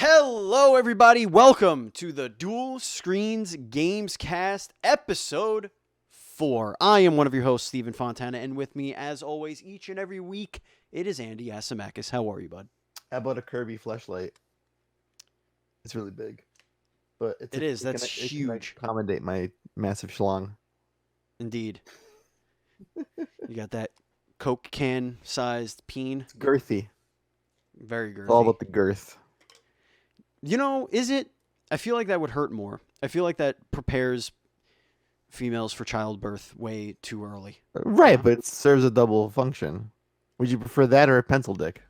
Hello, everybody. Welcome to the Duel Screens Gamescast episode 4. I am one of your hosts, Stephen Fontana, and with me, as always, each and every week, it is Andy Asimakis. How are you, bud? How about a Kirby fleshlight? It's really big, but That's it can huge. accommodate my massive schlong. Indeed. You got that Coke can-sized peen. It's girthy. Very girthy. It's all about the girth. You know, is it? I feel like that would hurt more. I feel like that prepares females for childbirth way too early. Right, but it serves a double function. Would you prefer that or a pencil dick?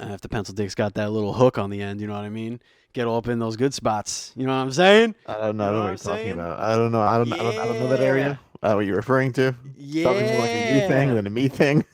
If the pencil dick's got that little hook on the end, you know what I mean? Get all up in those good spots. You know what I'm saying? I don't know. You I don't know what what I'm you're talking saying? about. I don't know. I don't know that area. What you're referring to? Probably more like a you thing than a me thing.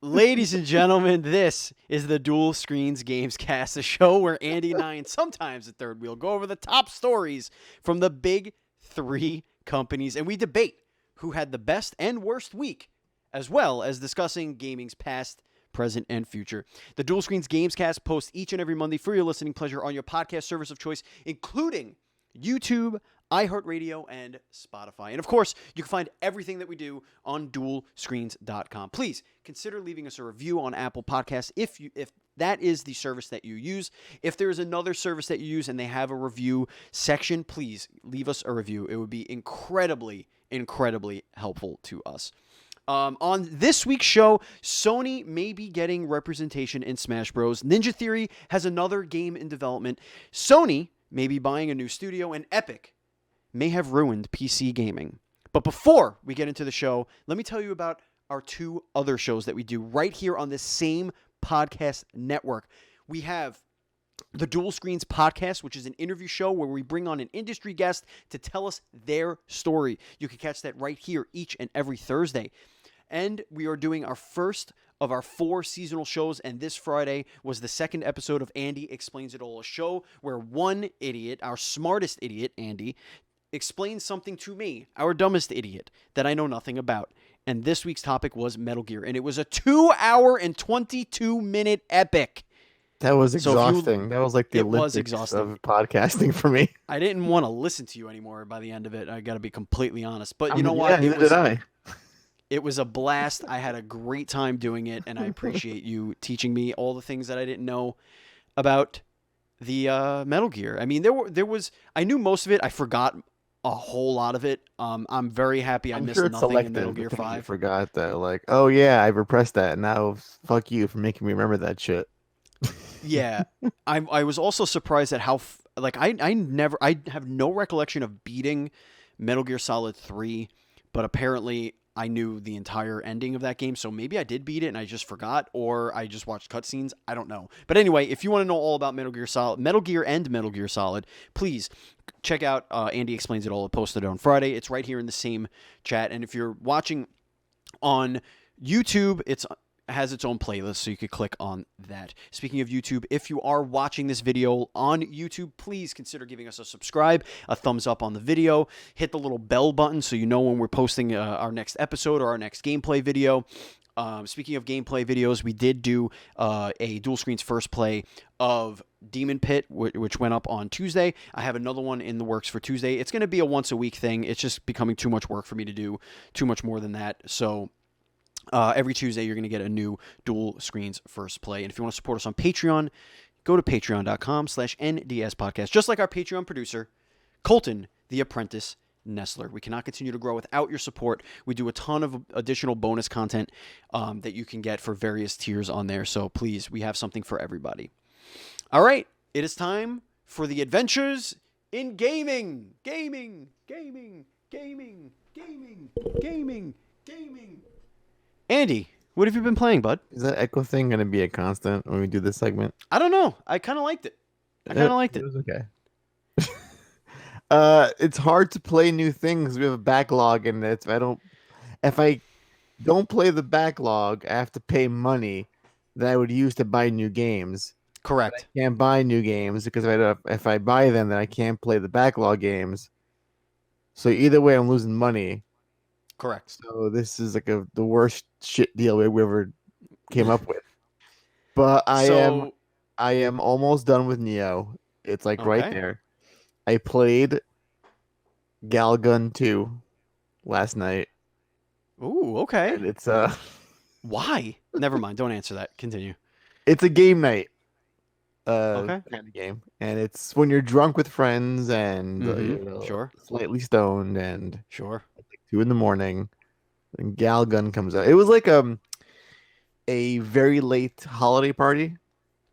Ladies and gentlemen, this is the Dual Screens Gamescast, a show where Andy and I, and sometimes the third wheel, go over the top stories from the big three companies, and we debate who had the best and worst week, as well as discussing gaming's past, present, and future. The Dual Screens Gamescast posts each and every Monday for your listening pleasure on your podcast service of choice, including YouTube, iHeartRadio, and Spotify. And of course, you can find everything that we do on dualscreens.com. Please consider leaving us a review on Apple Podcasts if that is the service that you use. If there is another service that you use and they have a review section, please leave us a review. It would be incredibly helpful to us. On this week's show, Sony may be getting representation in Smash Bros. Ninja Theory has another game in development. Sony may be buying a new studio, and Epic may have ruined PC gaming. But before we get into the show, let me tell you about our two other shows that we do right here on this same podcast network. We have the Dual Screens Podcast, which is an interview show where we bring on an industry guest to tell us their story. You can catch that right here each and every Thursday. And we are doing our first of our 4 seasonal shows, and this Friday was the second episode of Andy Explains It All, a show where one idiot, our smartest idiot, Andy, explains something to me, our dumbest idiot, that I know nothing about. And this week's topic was Metal Gear, and it was a 2-hour and 22-minute epic. That was exhausting. That was like the Olympics of podcasting for me. I didn't want to listen to you anymore by the end of it. I got to be completely honest. But you know what? Yeah, neither did I. It was a blast. I had a great time doing it, and I appreciate you teaching me all the things that I didn't know about the Metal Gear. I mean, I knew most of it. I forgot a whole lot of it. I'm very happy I missed nothing in Metal Gear 5. I forgot that. Like, oh yeah, I repressed that. Now fuck you for making me remember that shit. Yeah, I was also surprised at how I have no recollection of beating Metal Gear Solid 3, but apparently I knew the entire ending of that game, so maybe I did beat it and I just forgot, or I just watched cutscenes. I don't know. But anyway, if you want to know all about Metal Gear and Metal Gear Solid, please check out Andy Explains It All. It posted on Friday. It's right here in the same chat. And if you're watching on YouTube, it has its own playlist, so you could click on that. Speaking of YouTube, if you are watching this video on YouTube, please consider giving us a subscribe, a thumbs up on the video, hit the little bell button so you know when we're posting our next episode or our next gameplay video. Speaking of gameplay videos, we did do a Dual Screens first play of Demon Pit, which went up on Tuesday. I have another one in the works for Tuesday. It's going to be a once-a-week thing. It's just becoming too much work for me to do, too much more than that. So every Tuesday, you're going to get a new Dual Screens first play. And if you want to support us on Patreon, go to patreon.com/NDS podcast. Just like our Patreon producer, Colton, the apprentice Nestler. We cannot continue to grow without your support. We do a ton of additional bonus content that you can get for various tiers on there. So please, we have something for everybody. All right, it is time for the adventures in gaming. Andy, what have you been playing, bud? Is that echo thing going to be a constant when we do this segment? I don't know. I kind of liked it. It was okay. It's hard to play new things. We have a backlog, and if I don't play the backlog, I have to pay money that I would use to buy new games. Correct. I can't buy new games because if I buy them, then I can't play the backlog games. So either way, I'm losing money. Correct. So this is like the worst shit deal we ever came up with. But I I am almost done with Neo. It's like right Okay. there. I played Galgun 2 last night, Ooh, okay. and it's Why? Never mind. Don't answer that. Continue. it's a game night Okay. kind of game, and it's when you're drunk with friends and Mm-hmm. you're Sure. slightly stoned and Sure. it's like 2 in the morning, and Galgun comes out. It was like a very late holiday party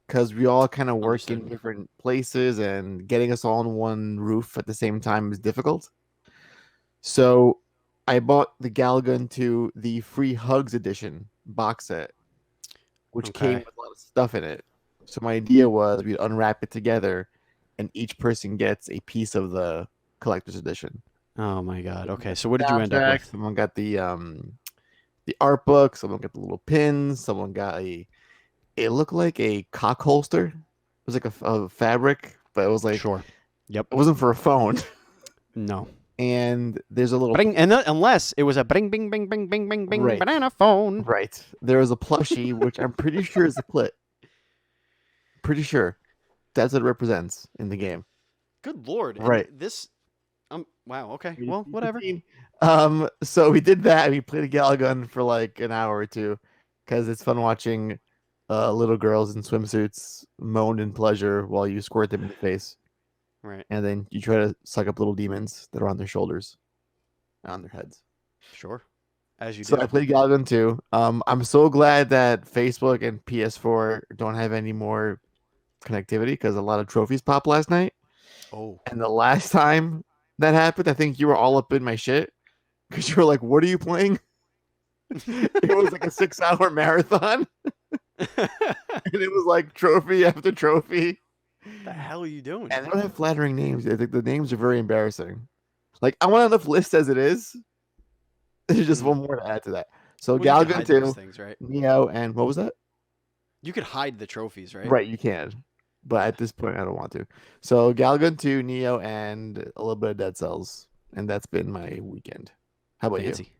because we all kind of work in Understood. different places, and getting us all on one roof at the same time is difficult. So I bought the Galgun to the Free Hugs edition box set, which came Okay. with a lot of stuff in it. So my idea was we'd unwrap it together, and each person gets a piece of the collector's edition. Oh my God. Someone Okay. got So what the did you end up soundtrack, with? someone got the art book, someone got the little pins, someone got a it looked like a cock holster. It was like a fabric, but it was like Sure. Yep. it wasn't for a phone. No. And there's a little Bring and unless it was a bring bing bing bing bing bing bing right, banana phone. right. There was a plushie, which I'm pretty sure is a clit. Pretty sure that's what it represents in the game. Good Lord. And Right. this wow, okay. Rated Well, whatever. PG-13. So we did that. We played a Galagun for like an hour or two because it's fun watching little girls in swimsuits moan in pleasure while you squirt them in the face, Right. and then you try to suck up little demons that are on their shoulders, on their heads. Sure. As you So do. I played Galagun too. I'm so glad that Facebook and PS4 don't have any more connectivity because a lot of trophies popped last night. Oh. And the last time that happened, I think you were all up in my shit because you were like, "What are you playing?" It was like a 6-hour marathon, and it was like trophy after trophy. The hell are you doing? And they don't have flattering names. The names are very embarrassing. Like I want enough list as it is. There's just one more to add to that. So Well, you could Galgun hide those 2, things, right? Neo, and what was that? You could hide the trophies, right? Right, you can. But at this point, I don't want to. So Galgun 2, Neo, and a little bit of Dead Cells. And that's been my weekend. How about you? Fancy.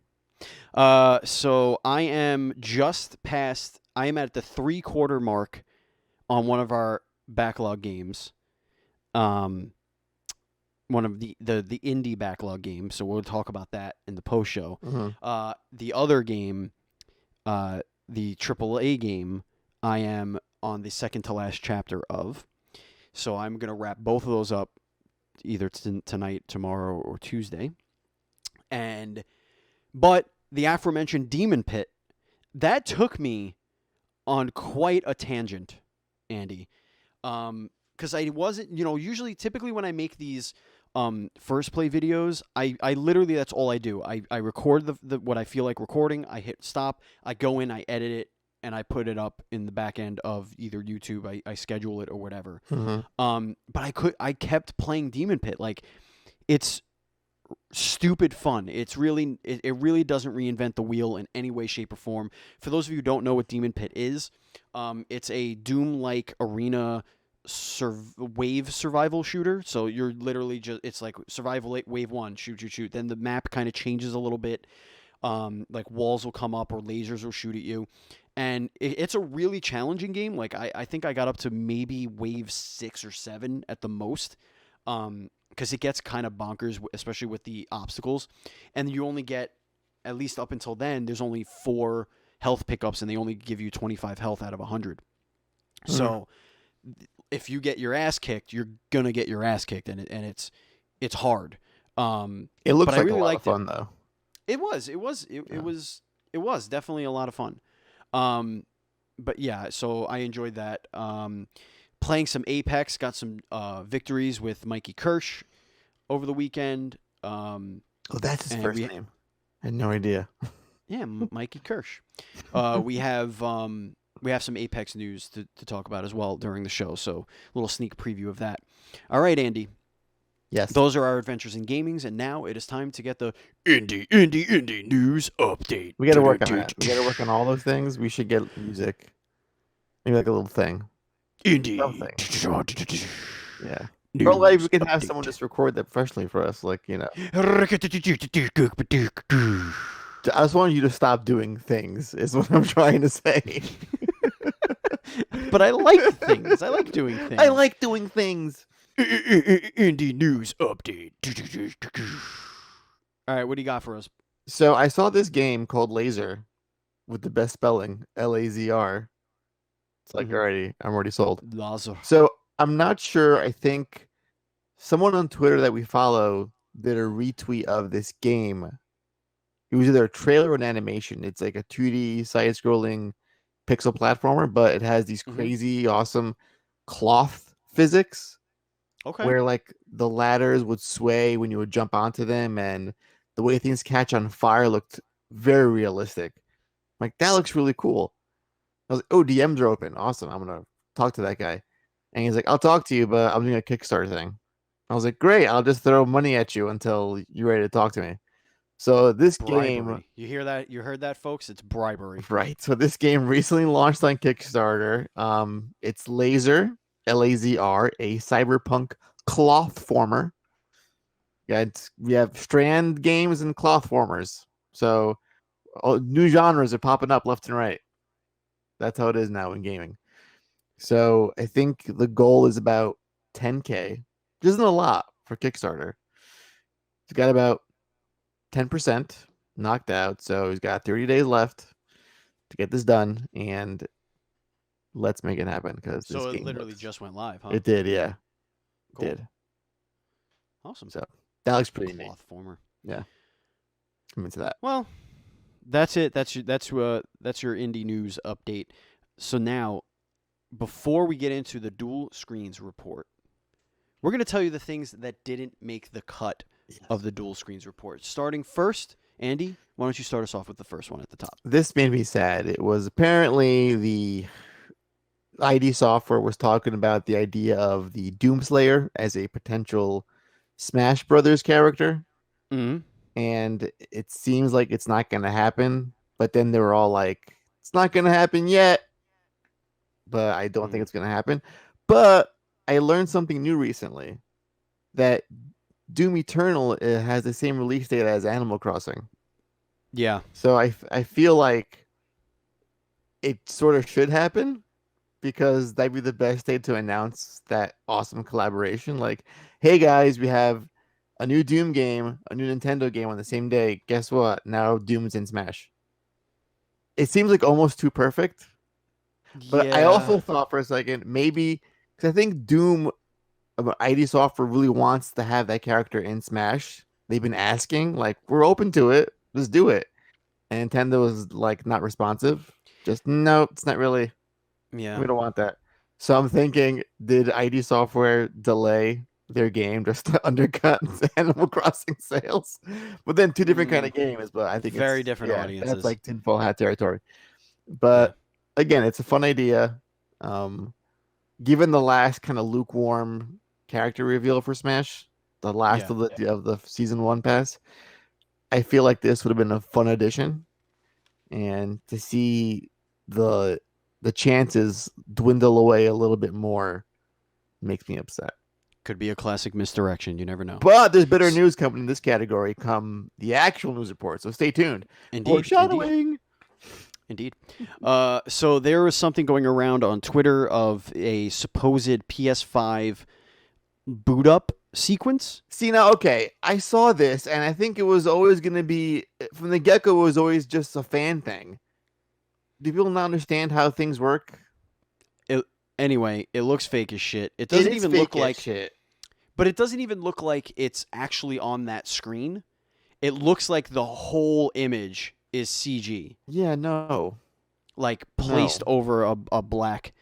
So I am just past. I am at the 3/4 mark on one of our backlog games. One of the indie backlog games. So we'll talk about that in the post show. Mhm. The other game, the AAA game, I am on the second to last chapter of. So I'm gonna wrap both of those up either tonight, tomorrow, or Tuesday. But the aforementioned Demon Pit, that took me on quite a tangent, Andy. Because I wasn't, usually, typically when I make these first play videos, I literally, that's all I do. I record the what I feel like recording. I hit stop. I go in, I edit it, and I put it up in the back end of either YouTube. I schedule it or whatever. Mhm. But I kept playing Demon Pit. Like, it's stupid fun. It really doesn't reinvent the wheel in any way, shape, or form. For those of you who don't know what Demon Pit is, it's a Doom-like arena wave survival shooter. So you're literally it's like survival wave 1, shoot. Then the map kind of changes a little bit. Like walls will come up or lasers will shoot at you. And it's a really challenging game. Like I think I got up to maybe wave 6 or 7 at the most. Because it gets kind of bonkers, especially with the obstacles. And you only get, at least up until then, there's only 4 health pickups, and they only give you 25 health out of 100. So if you get your ass kicked, you're gonna get your ass kicked, and it's hard. It looks But I like really a lot of liked it. fun, though. It was definitely a lot of fun. But yeah, so I enjoyed that. Playing some Apex, got some victories with Mikey Kirsch over the weekend. Oh, that's his and first name. I had no idea. Yeah, Mikey Kirsch. We have some Apex news to talk about as well during the show, so a little sneak preview of that. All right, Andy. Yes. Those are our adventures in gamings, and now it is time to get the indie news update. We got to work on that. We got to work on all those things. We should get music. Maybe like a little thing. Indie. Yeah. News Or like we could have update. someone just record that professionally for us. Like, I just want you to stop doing things, is what I'm trying to say. But I like things. I like doing things. I like doing things. Indie news update. All right, what do you got for us? So I saw this game called Laser with the best spelling, Lazr. It's like Mhm. already, I'm already sold. Lazar. So I'm not sure. I think someone on Twitter that we follow did a retweet of this game. It was either a trailer or an animation. It's like a 2D side-scrolling pixel platformer, but it has these Mhm. crazy, awesome cloth physics Okay. where like the ladders would sway when you would jump onto them, and the way things catch on fire looked very realistic. Like that looks really cool. I was like, oh, DMs are open. Awesome. I'm gonna talk to that guy. And he's like, I'll talk to you, but I'm doing a Kickstarter thing. I was like, great, I'll just throw money at you until you're ready to talk to me. So this game, Bribery. You hear that? You heard that, folks? It's bribery. right? So this game recently launched on Kickstarter. It's Laser, Lazr, a cyberpunk cloth former. Yeah, we have strand games and cloth formers. So new genres are popping up left and right. That's how it is now in gaming. So I think the goal is about 10K, which isn't a lot for Kickstarter. He's got about 10% knocked out, so he's got 30 days left to get this done, and let's make it happen because this So it game literally looks. just went live, huh? It did, yeah, it Cool. did. Awesome. So that looks pretty neat. Cloth former. Yeah, I'm into that. Well, that's it. That's your indie news update. So now, before we get into the dual screens report, we're going to tell you the things that didn't make the cut of the dual screens report. Starting first, Andy, why don't you start us off with the first one at the top? This made me sad. It was apparently the ID Software was talking about the idea of the Doomslayer as a potential Smash Brothers character, Mm-hmm. and it seems like it's not going to happen. But then they were all like, "It's not going to happen yet," but I don't think it's going to happen. But I learned something new recently that Doom Eternal has the same release date as Animal Crossing. Yeah. So I feel like it sort of should happen because that'd be the best day to announce that awesome collaboration. Like, hey guys, we have a new Doom game, a new Nintendo game on the same day. Guess what? Now Doom's in Smash. It seems like almost too perfect. But I Yeah. also thought for a second, maybe because I think Doom, ID Software really wants to have that character in Smash. They've been asking, like, we're open to it. Let's do it. And Nintendo was like not responsive. Just no, it's not really. Yeah. We don't want that. So I'm thinking, did ID Software delay their game just to undercut Animal Crossing sales? But then two different kind of games. But I think Very it's different audiences. that's like tinfoil hat territory. Yeah. But again, it's a fun idea. Given the last kind of lukewarm character reveal for Smash, the last of the season one pass, I feel like this would have been a fun addition, and to see the chances dwindle away a little bit more makes me upset. Could be a classic misdirection. You never know. But there's better news coming in this category come the actual news report, so stay tuned. Indeed. Foreshadowing. Indeed. So there was something going around on Twitter of a supposed PS5 boot up sequence. See, now, okay, I saw this, and I think it was always going to be, from the get-go, it was always just a fan thing. Do people not understand how things work? Anyway, it looks fake as shit. It doesn't even look like shit. But it doesn't even look like it's actually on that screen. It looks like the whole image is CG. Yeah, no. Like placed over a black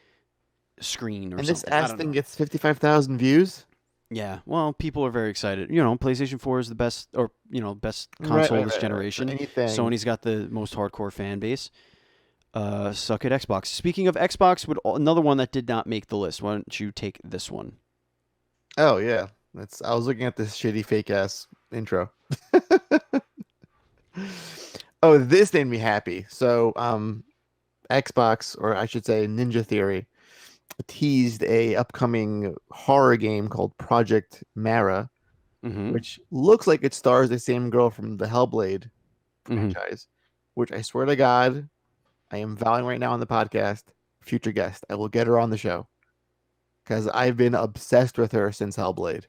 screen or and something. this ass thing gets 55,000 views? Yeah, well, people are very excited. You know, PlayStation 4 is the best, or best console this generation. Sony's got the most hardcore fan base. Suck at Xbox. Speaking of Xbox, another one that did not make the list. Why don't you take this one? Oh yeah, I was looking at this shitty fake ass intro. Oh, this made me happy. So, Xbox, or I should say Ninja Theory, teased a upcoming horror game called Project Mara, which looks like it stars the same girl from the Hellblade franchise, which I swear to God, I am vowing right now on the podcast, future guest. I will get her on the show because I've been obsessed with her since Hellblade,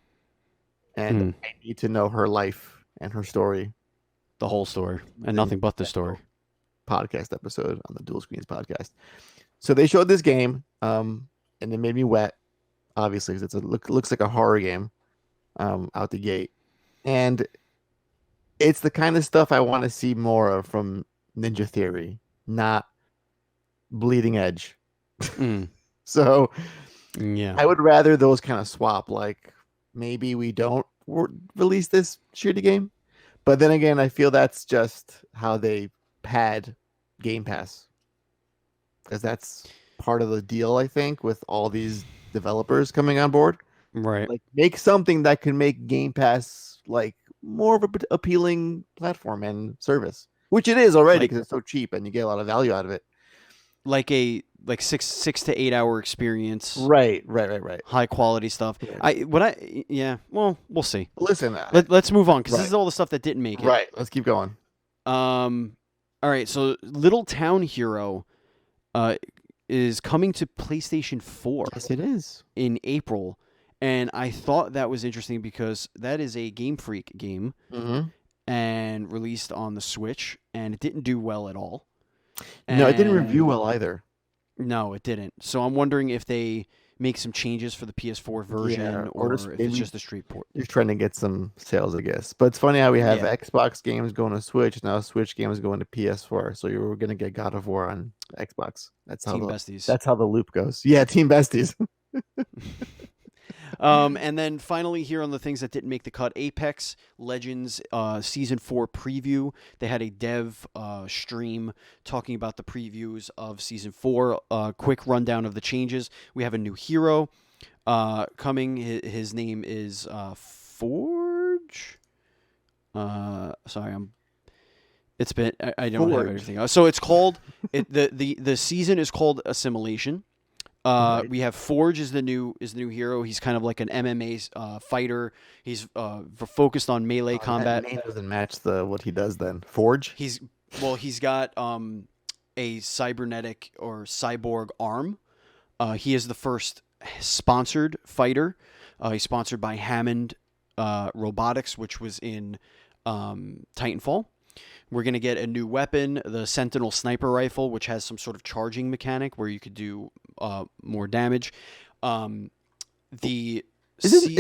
and Mm, I need to know her life and her story. the whole story and nothing but the story. Podcast episode on the Dual Screens podcast. So they showed this game, and it made me wet, obviously, because looks like a horror game, out the gate, and it's the kind of stuff I want to see more of from Ninja Theory, not Bleeding Edge. Mm, So yeah. I would rather those kind of swap. Like maybe we don't release this shitty game, but then again, I feel that's just how they pad Game Pass, because that's part of the deal. I think with all these developers coming on board, Right. like make something that can make Game Pass like more of a appealing platform and service, which it is already Like because it's so cheap and you get a lot of value out of it. like a 6 to 8 hour experience, Right. high quality stuff. Right. Well, we'll see. Listen, Let's move on because this right. is all the stuff that didn't make it. Right. Let's keep going. All right. So Little Town Hero, is coming to PlayStation 4 Yes, it is. in April, and I thought that was interesting because that is a Game Freak game Mm-hmm. and released on the Switch, and it didn't do well at all. No, it didn't And- review well either. No, it didn't. So I'm wondering if they make some changes for the PS4 version, Yeah, or or if just it's maybe- just a straight port. You're trying to get some sales, I guess. But it's funny how we have Yeah. Xbox games going to Switch, now Switch games going to PS4. So you're gonna get God of War on Xbox. That's how Team the Besties. that's how the loop goes. Yeah, Team Besties. And then finally, here on the things that didn't make the cut, Apex Legends Season 4 preview. They had a dev stream talking about the previews of Season 4. Quick rundown of the changes. We have a new hero coming. His name is Forge. Sorry, it's been I don't have Forge. everything else. So it's called the season is called Assimilation. Right. We have Forge is the new hero. He's kind of like an MMA fighter. He's focused on melee combat. That name doesn't match what he does then. Forge? He's got a cybernetic or cyborg arm. He is the first sponsored fighter. He's sponsored by Hammond Robotics, which was in Titanfall. We're going to get a new weapon, the Sentinel Sniper Rifle, which has some sort of charging mechanic where you could do more damage. Isn't The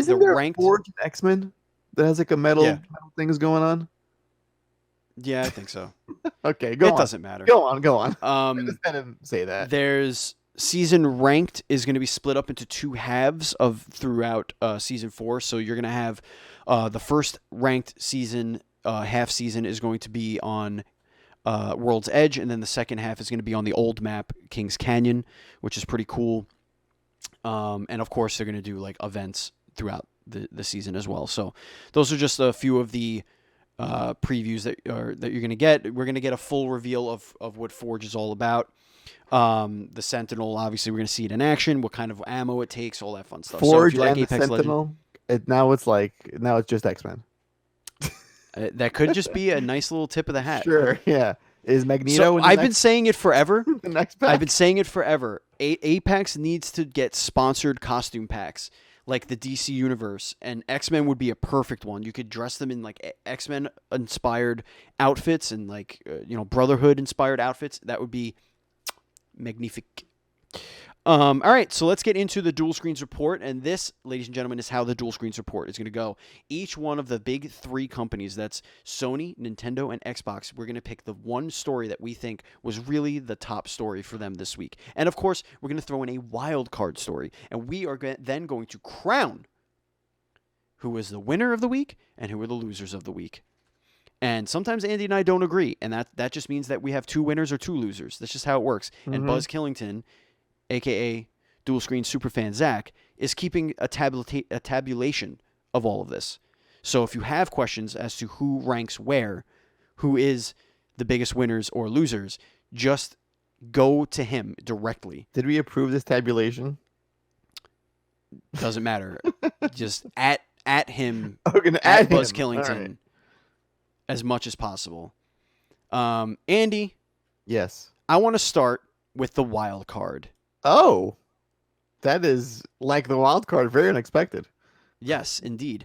there ranked... a Forge in X-Men that has like a metal things going on? Yeah, I think so. Okay, go on. It doesn't matter. Go on. I just didn't say that. There's season ranked is going to be split up into two halves throughout season 4. So you're going to have the first ranked season, half season is going to be on World's Edge, and then the second half is going to be on the old map, Kings Canyon, which is pretty cool. And of course, they're going to do like events throughout the season as well. So those are just a few of the previews that you're going to get. We're going to get a full reveal of what Forge is all about. The Sentinel, obviously, we're going to see it in action, what kind of ammo it takes, all that fun stuff. Forge so if you like and Apex the Sentinel. Now it's just X-Men. that could just be a nice little tip of the hat. Sure, yeah. Is Magneto? So in the I've been next, saying it forever. the next pack? I've been saying it forever. Apex needs to get sponsored costume packs like the DC Universe, and X-Men would be a perfect one. You could dress them in like X-Men inspired outfits and like Brotherhood inspired outfits. That would be magnifique. All right, so let's get into the Dual Screens report, and this, ladies and gentlemen, is how the Dual Screens report is going to go. Each one of the big three companies, that's Sony, Nintendo, and Xbox, we're going to pick the one story that we think was really the top story for them this week. And of course, we're going to throw in a wild card story, and we are then going to crown who is the winner of the week and who are the losers of the week. And sometimes Andy and I don't agree, and that just means that we have two winners or two losers. That's just how it works. And Buzz Killington, a.k.a. Dual Screen Superfan Zach, is keeping a tabulation of all of this. So if you have questions as to who ranks where, who is the biggest winners or losers, just go to him directly. Did we approve this tabulation? Doesn't matter. Just at him, We're gonna at add Buzz him. Killington, All right. as much as possible. Andy, Yes. I want to start with the wild card. Oh, that is like the wild card, very unexpected. Yes, indeed.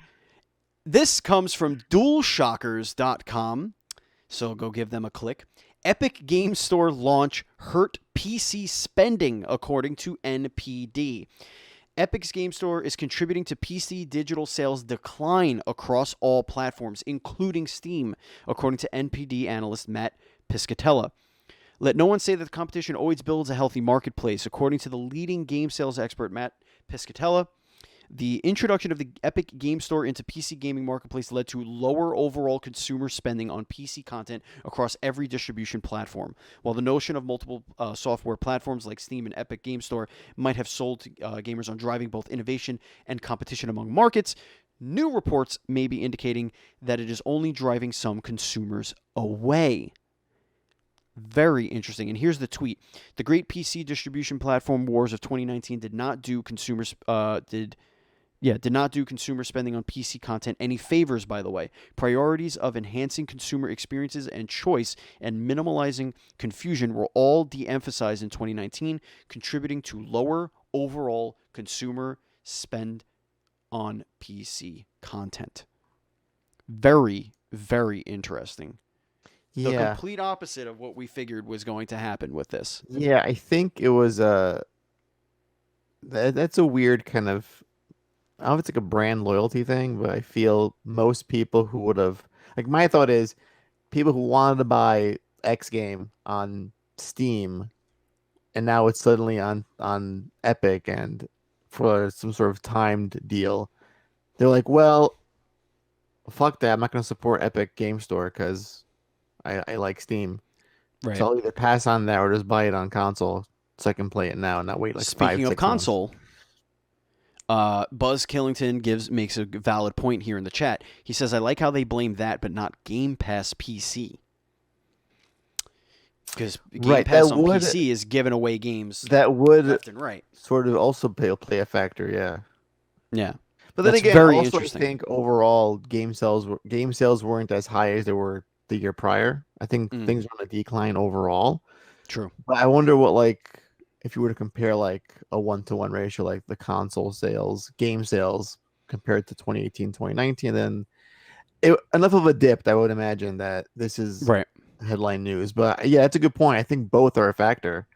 This comes from DualShockers.com, so go give them a click. Epic Game Store launch hurt PC spending, according to NPD. Epic's Game Store is contributing to PC digital sales decline across all platforms, including Steam, according to NPD analyst Matt Piscatella. Let no one say that the competition always builds a healthy marketplace. According to the leading game sales expert Matt Piscatella, the introduction of the Epic Game Store into PC gaming marketplace led to lower overall consumer spending on PC content across every distribution platform. While the notion of multiple software platforms like Steam and Epic Game Store might have sold to gamers on driving both innovation and competition among markets, new reports may be indicating that it is only driving some consumers away. Very interesting. And here's the tweet: the great PC distribution platform wars of 2019 did not do consumer spending on PC content any favors, by the way. Priorities of enhancing consumer experiences and choice and minimalizing confusion were all de-emphasized in 2019, contributing to lower overall consumer spend on PC content. Very, very interesting. The Yeah. complete opposite of what we figured was going to happen with this. Yeah, I think it was that's a weird kind of, I don't know if it's like a brand loyalty thing, but I feel most people who would have, like, my thought is people who wanted to buy X game on Steam and now it's suddenly on Epic and for some sort of timed deal. They're like, well, fuck that. I'm not going to support Epic Game Store because I like Steam. Right. So I'll either pass on that or just buy it on console so I can play it now and not wait like Speaking 5, of 6 months. console, Buzz Killington makes a valid point here in the chat. He says, I like how they blame that, but not Game Pass PC. Because Game Right, Pass that on would- PC is giving away games That would left and right. sort of also play a factor, yeah. Yeah. But then That's again, very also interesting. I think overall game sales weren't as high as they were the year prior. I think things were on a decline overall. True. But I wonder what, like, if you were to compare like a 1-to-1 ratio, like the console sales, game sales compared to 2018, 2019, then enough of a dip, I would imagine that this is Right. headline news. But yeah, that's a good point. I think both are a factor.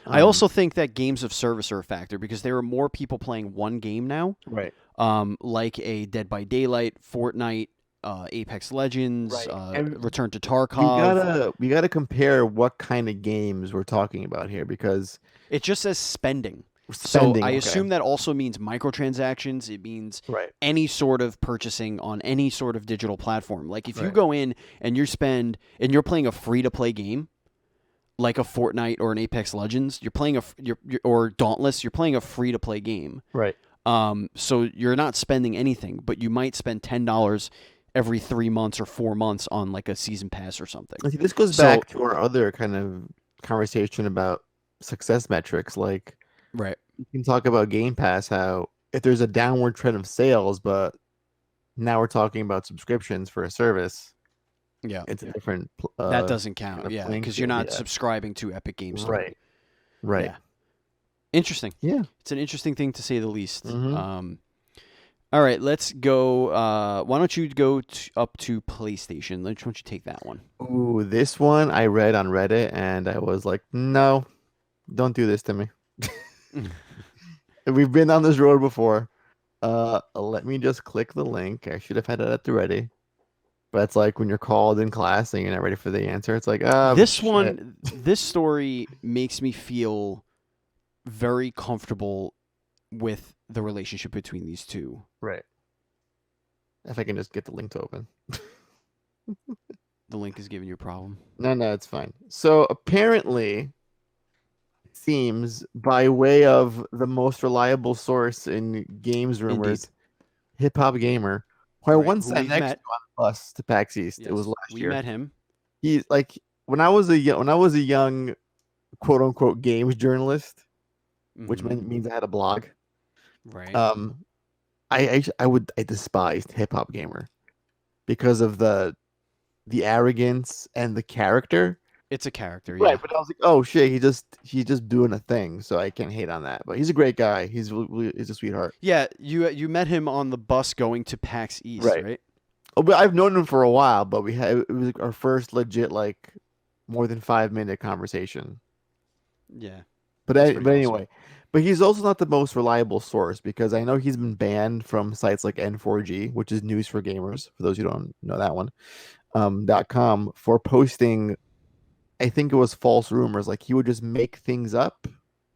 I also think that games of service are a factor because there are more people playing one game now, right. like a Dead by Daylight, Fortnite, Apex Legends, Right. And Return to Tarkov. We gotta compare what kind of games we're talking about here because It just says spending. spending. So I okay. assume that also means microtransactions. It means Right. any sort of purchasing on any sort of digital platform. Like if you Right. go in and you're playing a free to play game, like a Fortnite or an Apex Legends, you're playing or Dauntless, you're playing a free to play game. Right. So you're not spending anything, but you might spend $10 every 3 months or 4 months on like a season pass or something. See, this goes back to our other kind of conversation about success metrics. Like, Right. you can talk about Game Pass, how if there's a downward trend of sales, but now we're talking about subscriptions for a service, Yeah. it's a different. That doesn't count. kind of Yeah, playing because you're field, not yeah. subscribing to Epic Games Store. Right. Right. Yeah. Interesting. Yeah. It's an interesting thing to say the least. Mhm. All right, let's go. Why don't you go up to PlayStation? Why don't you take that one? Ooh, this one I read on Reddit and I was like, no, don't do this to me. We've been on this road before. Let me just click the link. I should have had it at the ready. But it's like when you're called in class and you're not ready for the answer. It's like, This story makes me feel very comfortable with the relationship between these two. Right. If I can just get the link to open. The link is giving you a problem. No, it's fine. So apparently, it seems by way of the most reliable source in games rumors, Hip Hop Gamer, who I Right, once who sat we've next met. to on the bus to PAX East. It Yes, was last we year. met him. He's like, when I was a young quote unquote games journalist, which Mhm. means I had a blog. Right. I despised Hip Hop Gamer because of the arrogance and the character. It's a character, Right, yeah. but I was like, oh shit, he's just doing a thing, so I can't hate on that. But he's a great guy. He's a sweetheart. Yeah, you met him on the bus going to PAX East, Right. right? Oh, but I've known him for a while, but it was like our first legit like more than 5 minute conversation. Yeah, But that's pretty awesome. anyway, but he's also not the most reliable source because I know he's been banned from sites like N4G, which is News for Gamers, for those who don't know that one, .com, for posting, I think it was false rumors. Like he would just make things up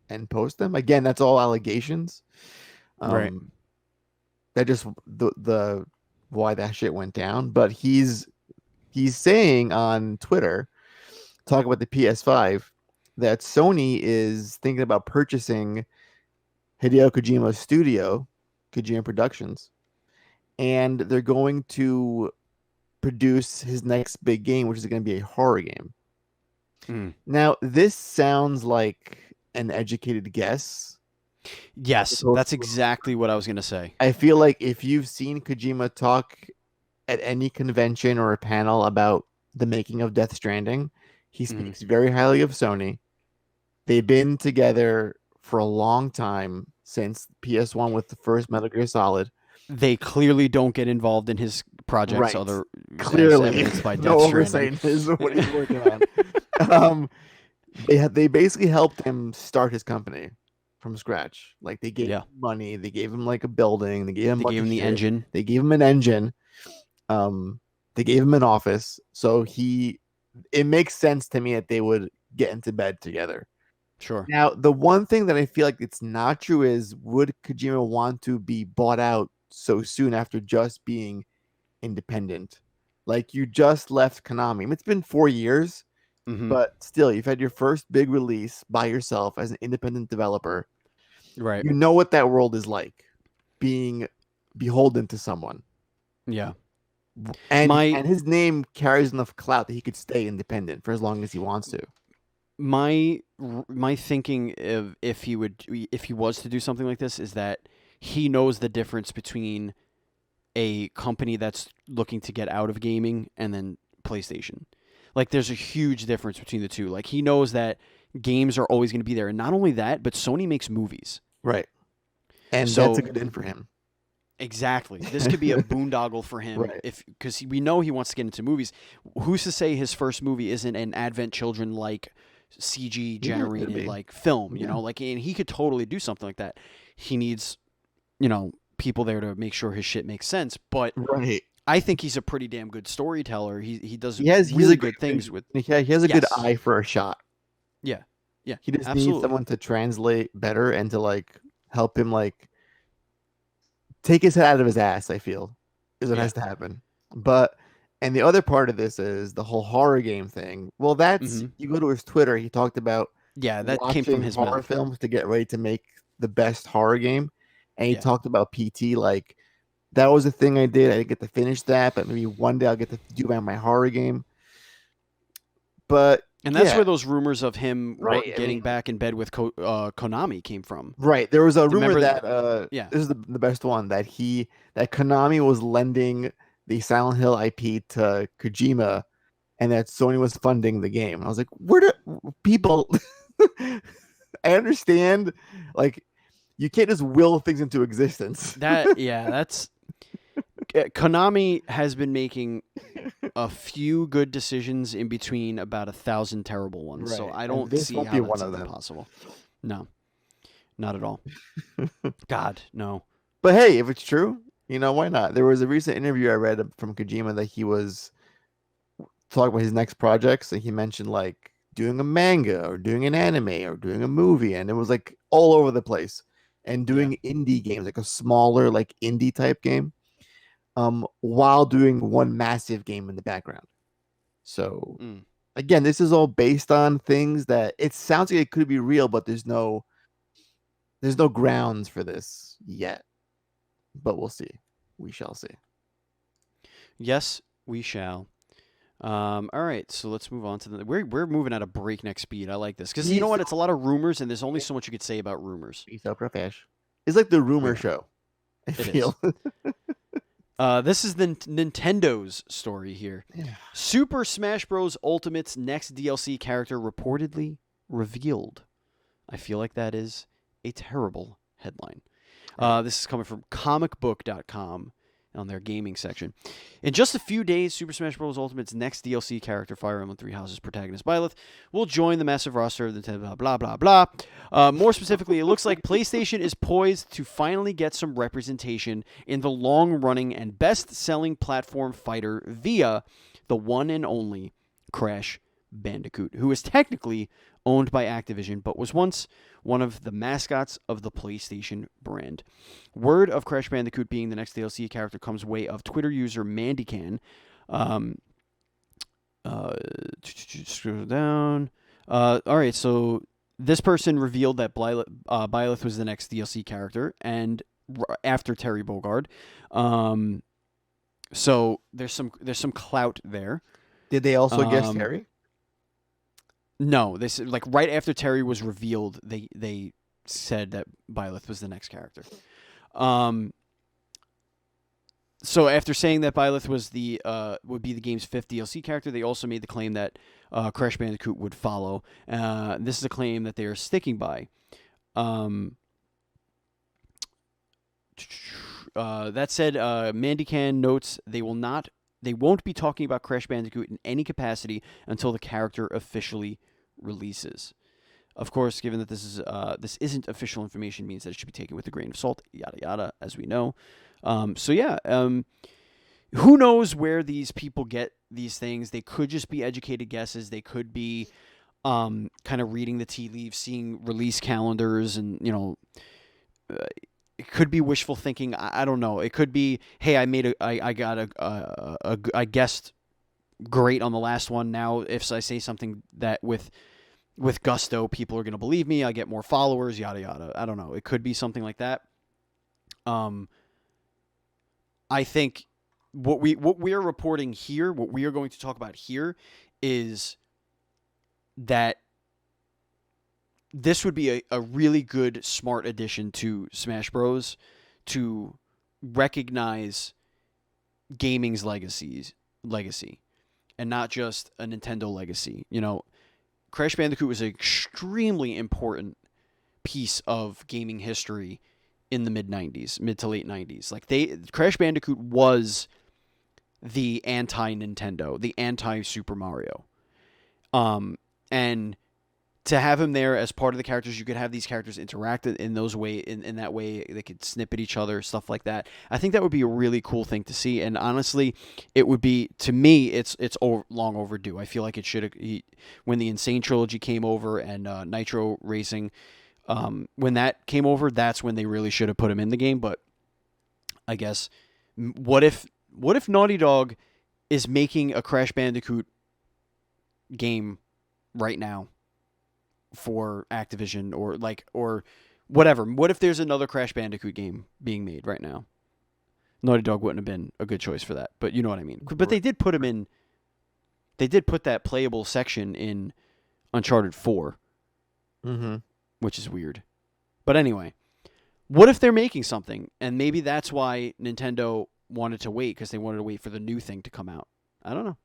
and post them. Again, that's all allegations. Right. Um, that just the why that shit went down. But he's saying on Twitter, talk about the PS5, that Sony is thinking about purchasing Hideo Kojima's studio, Kojima Productions, and they're going to produce his next big game, which is going to be a horror game. Mm. Now, this sounds like an educated guess. Yes, that's exactly what I was gonna say. I feel like if you've seen Kojima talk at any convention or a panel about the making of Death Stranding, he Mm. speaks very highly of Sony. They've been together for a long time since PS1 with the first Metal Gear Solid. They clearly don't get involved in his projects, Right. other as Clearly, evidenced by no Death Stranding. oversight is what he's working on. Um, they basically helped him start his company from scratch. Like they gave Yeah, him money, they gave him like a building, they gave him a they bunch gave of him the shit, engine. they gave him an engine, um, they gave him an office. So it makes sense to me that they would get into bed together. Sure. Now, the one thing that I feel like it's not true is would Kojima want to be bought out so soon after just being independent? Like you just left Konami. I mean, it's been 4 years, Hmm. but still, you've had your first big release by yourself as an independent developer. Right. You know what that world is like, being beholden to someone. Yeah. And My and his name carries enough clout that he could stay independent for as long as he wants to. my thinking of if he was to do something like this is that he knows the difference between a company that's looking to get out of gaming and then PlayStation. Like there's a huge difference between the two. Like he knows that games are always going to be there, and not only that, but Sony makes movies. Right. And that's a So good in for him. exactly, this could be a boondoggle for him Right. if because we know he wants to get into movies. Who's to say his first movie isn't an Advent Children like CG Yeah, it could generated be. like film? You Yeah. know, like and he could totally do something like that. He needs people there to make sure his shit makes sense, but Right. I think he's a pretty damn good storyteller. He does He's really a great good things vision. with. He has a good Yes. eye for a shot. Yeah. Yeah. He just needs Absolutely. someone to translate better and to like help him like take his head out of his ass, I feel, is what Yeah. has to happen. But and the other part of this is the whole horror game thing. Well, that's Hmm. you go to his Twitter, he talked about Yeah, that came from watching his horror mouth. films to get ready to make the best horror game. And he Yeah. talked about PT like that was a thing I did. I didn't get to finish that, but maybe one day I'll get to do my horror game. But And that's yeah, where those rumors of him right. I getting mean, back in bed with Konami came from. right. There was a rumor Remember? that Yeah. this is the best one that Konami was lending the Silent Hill IP to Kojima and that Sony was funding the game. I was like, where do people I understand like you can't just will things into existence. That's Konami has been making a few good decisions in between about 1,000 terrible ones. So Right. I And don't this see won't be how one that's of even them. possible. No, not at all. God, no. But hey, if it's true, why not? There was a recent interview I read from Kojima that he was talking about his next projects, and he mentioned like doing a manga or doing an anime or doing a movie, and it was like all over the place. And Yeah. doing indie games, like a smaller, like indie type game, while doing one massive game in the background. So Mm. again, this is all based on things that it sounds like it could be real, but there's no grounds for this yet. But we'll see. We shall see. Yes, we shall. All right, so let's move on to the. We're moving at a breakneck speed. I like this because you know what? It's a lot of rumors, and there's only so much you could say about rumors. Peace out, Profesh. It's like the rumor Yeah, show. I it is. feel. This is the Nintendo's story here. Yeah. Super Smash Bros. Ultimate's next DLC character reportedly revealed. I feel like that is a terrible headline. This is coming from comicbook.com on their gaming section. In just a few days, Super Smash Bros. Ultimate's next DLC character, Fire Emblem Three Houses protagonist Byleth, will join the massive roster of the blah, blah, blah. More specifically, it looks like PlayStation is poised to finally get some representation in the long-running and best-selling platform fighter via the one and only Crash Bandicoot, who is technically owned by Activision, but was once one of the mascots of the PlayStation brand. Word of Crash Bandicoot being the next DLC character comes way of Twitter user Mandycan. Scroll down. All right, so this person revealed that Byleth was the next DLC character, and after Terry Bogard. So there's some clout there. Did they also guess Terry? No, they said, like, right after Terry was revealed, they said that Byleth was the next character. So after saying that Byleth was would be the game's 5th DLC character, they also made the claim that Crash Bandicoot would follow. This is a claim that they are sticking by. That said, Mandycan notes they won't be talking about Crash Bandicoot in any capacity until the character officially releases. Of course, given that this isn't official information, means that it should be taken with a grain of salt. Yada yada, as we know. Who knows where these people get these things? They could just be educated guesses. They could be kind of reading the tea leaves, seeing release calendars, and it could be wishful thinking. I don't know. It could be, hey, I guessed great on the last one. Now, if I say something that with gusto, people are going to believe me. I get more followers. Yada yada. I don't know. It could be something like that. I think what we are reporting here, what we are going to talk about here, is that this would be a really good, smart addition to Smash Bros. To recognize gaming's legacy, and not just a Nintendo legacy. Crash Bandicoot was an extremely important piece of gaming history in the mid to late 90s. Like Crash Bandicoot was the anti-Nintendo, the anti-Super Mario. And to have him there as part of the characters, you could have these characters interact in that way. They could snip at each other, stuff like that. I think that would be a really cool thing to see. And honestly, it would be, to me, it's long overdue. I feel like it should have, when the Insane Trilogy came over and Nitro Racing, when that came over, that's when they really should have put him in the game. But I guess, what if Naughty Dog is making a Crash Bandicoot game right now for Activision or whatever? What if there's another Crash Bandicoot game being made right now? Naughty Dog wouldn't have been a good choice for that, but you know what I mean. But they did put him in. They did put that playable section in Uncharted 4, which is weird. But anyway, what if they're making something, and maybe that's why Nintendo wanted to wait, because they wanted to wait for the new thing to come out. I don't know.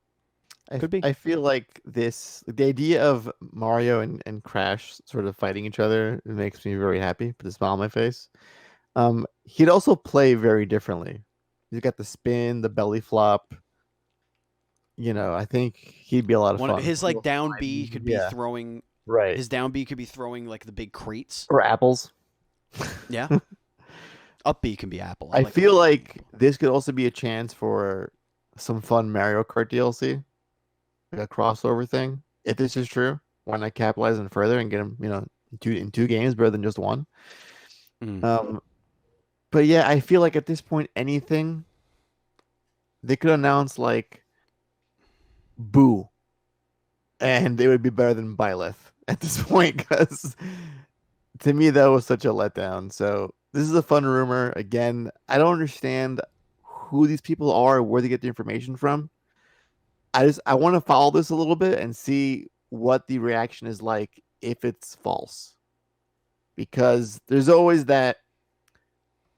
Could be. I feel like the idea of Mario and Crash sort of fighting each other, it makes me very happy. Put a smile on my face. He'd also play very differently. He's got the spin, the belly flop. I think he'd be a lot of fun. His down B could be throwing. Right. His down B could be throwing like the big crates or apples. Yeah. Up B can be apple. I feel like this could also be a chance for some fun Mario Kart DLC. Like a crossover thing. If this is true, why not capitalize on further and get them, in two games rather than just one? But yeah, I feel like at this point, anything they could announce like Boo, and they would be better than Byleth at this point, because to me that was such a letdown. So this is a fun rumor. Again, I don't understand who these people are, where they get the information from. I want to follow this a little bit and see what the reaction is like if it's false, because there's always that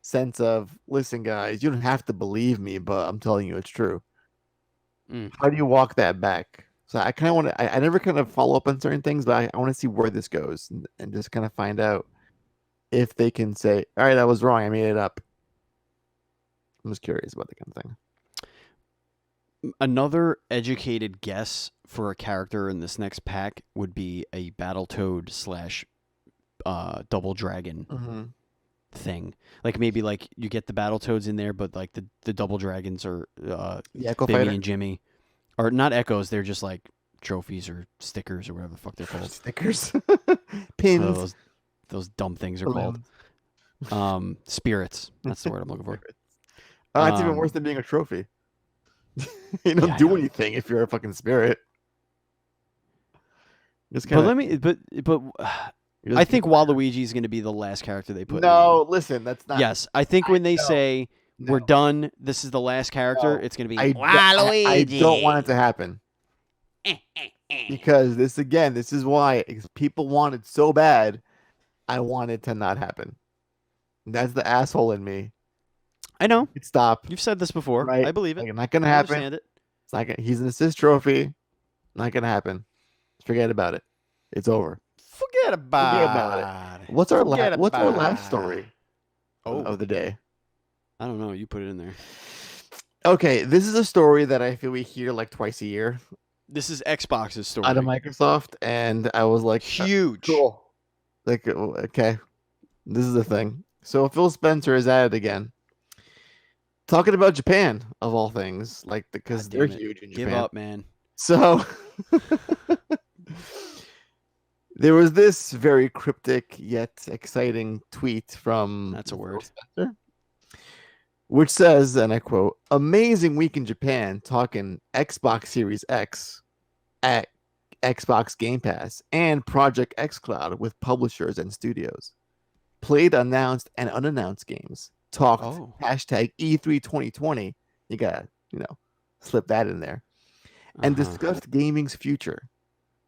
sense of, listen, guys, you don't have to believe me, but I'm telling you it's true. Mm. How do you walk that back? So I kind of want to. I never kind of follow up on certain things, but I want to see where this goes and just kind of find out if they can say, "All right, I was wrong. I made it up." I'm just curious about that kind of thing. Another educated guess for a character in this next pack would be a Battletoad slash Double Dragon Mm-hmm. thing. Like maybe like you get the Battletoads in there, but like the Double Dragons are The Echo Bimmy Fighter and Jimmy, or not echoes. They're just like trophies or stickers or whatever the fuck they're called. stickers, Oh, pins, those dumb things are called. Spirits. That's the word I'm looking for. Oh, it's even worse than being a trophy. You don't Yeah, I do know. anything if you're a fucking spirit. Just But kind let of. me. But I think Waluigi is going to be the last character they put. in the No, game. listen, that's not. Yes, I think when they no, say we're no, done, this is the last character. no. It's going to be I don't want it to happen because this is why people want it so bad. I want it to not happen. That's the asshole in me. I know. Stop. You've said this before. Right? I believe it. Like, not gonna I happen. understand it. It's not gonna, he's an assist trophy. Not gonna happen. Forget about it. It's over. Forget about it. What's our Forget what's our about last it. story of the day? I don't know. You put it in there. Okay, this is a story that I feel we hear like twice a year This is Xbox's story. out of Microsoft, and I was like, Huge. cool. Like, okay, this is the thing. So Phil Spencer is at it again, talking about Japan of all things, like because God they're damn it. huge in Give Japan. up, man. So there was this very cryptic yet exciting tweet from That's a word. Spencer, which says, and I quote, "Amazing week in Japan talking Xbox Series X at Xbox Game Pass and Project xCloud with publishers and studios. Played announced and unannounced games. Talked hashtag E3 2020. You gotta, slip that in there. And discussed gaming's future.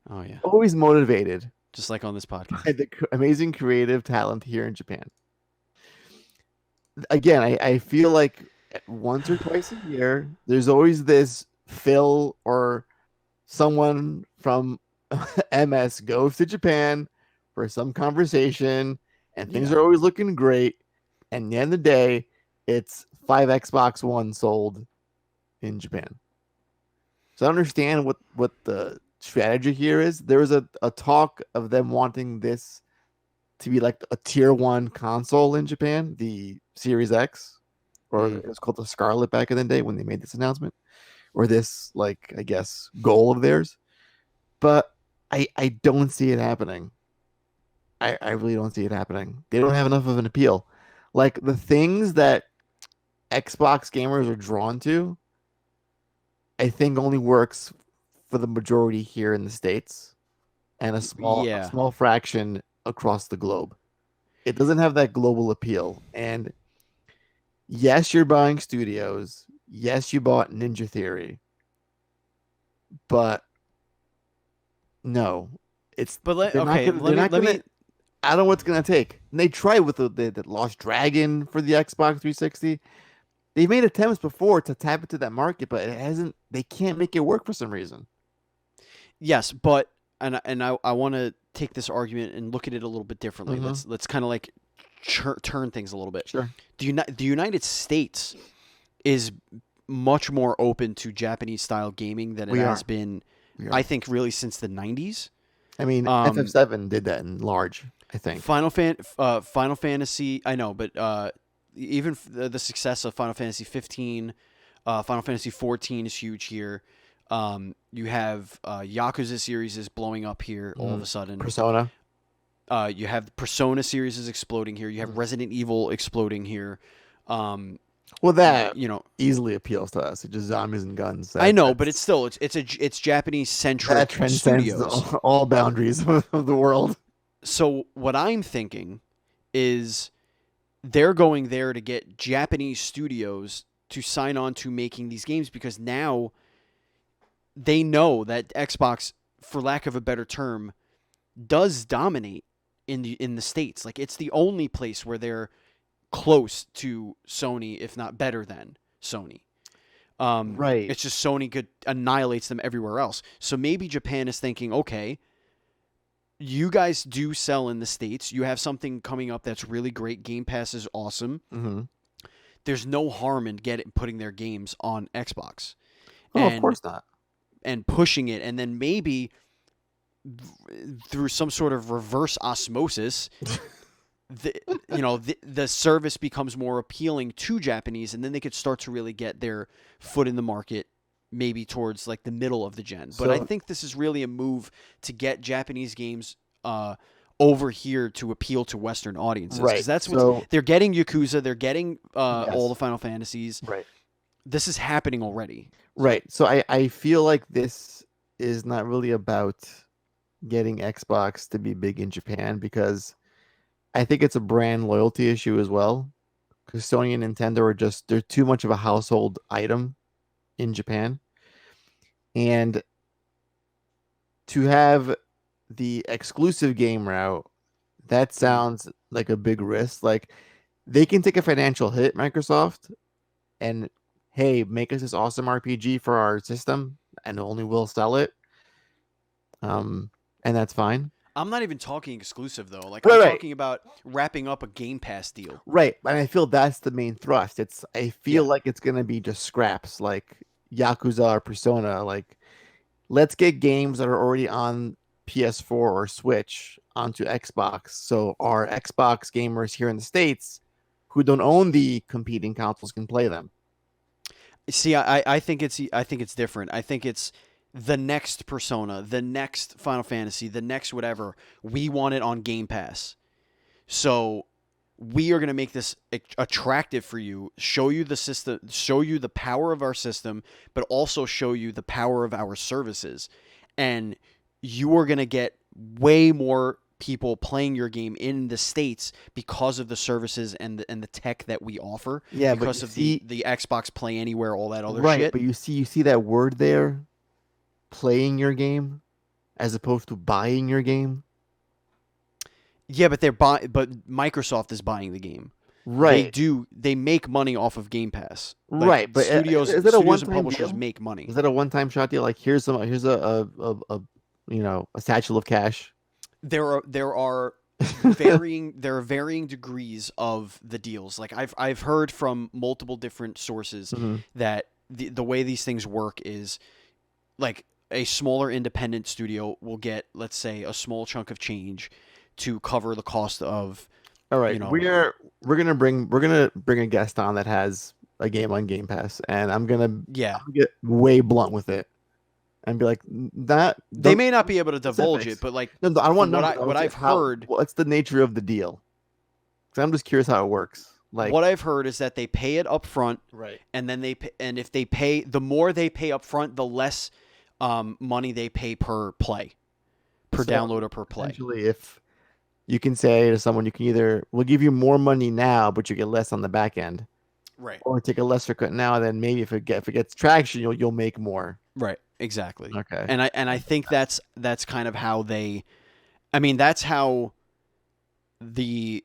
Oh, yeah. Always motivated. Just like on this podcast. By the amazing creative talent here in Japan. Again, I feel like once or twice a year, there's always this Phil or someone from MS goes to Japan for some conversation, and things are always looking great. And at the end of the day, it's 5 Xbox One sold in Japan. So I understand what the strategy here is. There was a talk of them wanting this to be like a tier 1 console in Japan, the Series X, or it was called the Scarlet back in the day when they made this announcement, or this, like, I guess, goal of theirs. But I don't see it happening. I really don't see it happening. They don't have enough of an appeal. Like, the things that Xbox gamers are drawn to, I think only works for the majority here in the States and a small fraction across the globe. It doesn't have that global appeal. And yes, you're buying studios. Yes, you bought Ninja Theory. But no, it's. But I don't know what's gonna take. And they tried with the Lost Dragon for the Xbox 360. They've made attempts before to tap into that market, but it hasn't. They can't make it work for some reason. Yes, but and I want to take this argument and look at it a little bit differently. Let's kind of like turn things a little bit. Sure. The United States is much more open to Japanese style gaming than it has been. I think really since the 90s. I mean, FF7 did that in large, I think. Final Fantasy, I know, but even the success of Final Fantasy 15, Final Fantasy 14 is huge here. You have Yakuza series is blowing up here all of a sudden. Persona. You have the Persona series is exploding here. You have Resident Evil exploding here. Well, that easily appeals to us. It's just zombies and guns. I know, but it's still it's Japanese centric. That transcends studios. all boundaries of the world. So what I'm thinking is they're going there to get Japanese studios to sign on to making these games because now they know that Xbox, for lack of a better term, does dominate in the States. Like it's the only place where they're close to Sony, if not better than Sony. Right. It's just Sony annihilates them everywhere else. So maybe Japan is thinking, okay, you guys do sell in the States. You have something coming up that's really great. Game Pass is awesome. Mm-hmm. There's no harm in putting their games on Xbox. Oh, of course not. And pushing it, and then maybe through some sort of reverse osmosis, the service becomes more appealing to Japanese, and then they could start to really get their foot in the market, maybe towards like the middle of the gen. But I think this is really a move to get Japanese games over here to appeal to Western audiences, because that's what they're getting. Yakuza, they're getting all the Final Fantasies. Right. This is happening already. Right. So I feel like this is not really about getting Xbox to be big in Japan, because I think it's a brand loyalty issue as well. Because Sony and Nintendo they're too much of a household item in Japan. And to have the exclusive game route, that sounds like a big risk. Like, they can take a financial hit, Microsoft, and hey, make us this awesome RPG for our system, and only we'll sell it. And that's fine. I'm not even talking exclusive though. Like, I'm talking about wrapping up a Game Pass deal. Right, and I feel that's the main thrust. I feel like it's gonna be just scraps, like Yakuza or Persona. Like, let's get games that are already on PS4 or Switch onto Xbox, so our Xbox gamers here in the States who don't own the competing consoles can play them. See, I think it's different. I think it's the next Persona, the next Final Fantasy, the next whatever. We want it on Game Pass. So we are going to make this attractive for you, show you the system, show you the power of our system, but also show you the power of our services. And you are going to get way more people playing your game in the States because of the services and the tech that we offer. Yeah, because of the Xbox Play Anywhere, all that other right, shit. But you see that word there, playing your game, as opposed to buying your game. Yeah, but but Microsoft is buying the game. Right. They make money off of Game Pass. Like, right, but studios is that a and one-time publishers deal? make money. Is that a one-time shot deal? Like, here's a a satchel of cash. There are varying degrees of the deals. Like, I've heard from multiple different sources that the way these things work is, like, a smaller independent studio will get, let's say, a small chunk of change to cover the cost of. All right, we're gonna bring a guest on that has a game on Game Pass, and I'm gonna get way blunt with it and be like, that they may not be able to divulge it, but like, no, I want what I've heard. What's the nature of the deal? Because I'm just curious how it works. Like, what I've heard is that they pay it up front, right? And then if they pay, the more they pay up front, the less money they pay per play, per download or per play. Essentially, if you can say to someone, we'll give you more money now, but you get less on the back end, right? Or take a lesser cut now, then maybe if it gets traction, you'll make more. Right. Exactly. Okay. And I think that's kind of how that's how the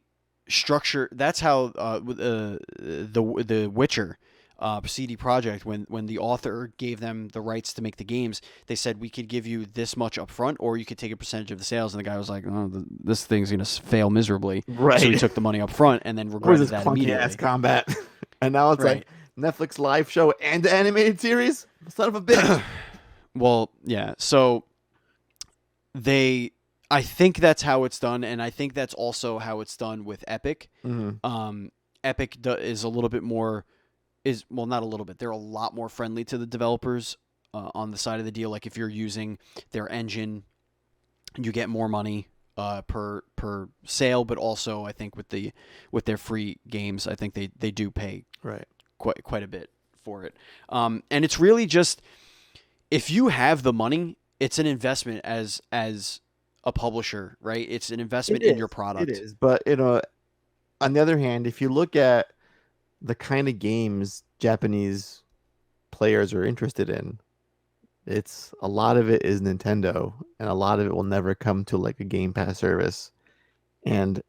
structure. That's how the Witcher. CD Projekt, when the author gave them the rights to make the games, they said, we could give you this much up front, or you could take a percentage of the sales. And the guy was like, oh, this thing's gonna fail miserably. Right. So he took the money up front and then regretted that immediately. Ass combat, and now it's like Netflix live show and the animated series. Son of a bitch. Well, yeah. So I think that's how it's done, and I think that's also how it's done with Epic. Mm-hmm. Epic is a little bit more. Not a little bit. They're a lot more friendly to the developers on the side of the deal. Like, if you're using their engine, you get more money per sale. But also, I think with their free games, I think they do pay quite a bit for it. And it's really just, if you have the money, it's an investment as a publisher, right? It's an investment in your product. It is, but on the other hand, if you look at the kind of games Japanese players are interested in, it's a lot of it is Nintendo, and a lot of it will never come to like a Game Pass service. And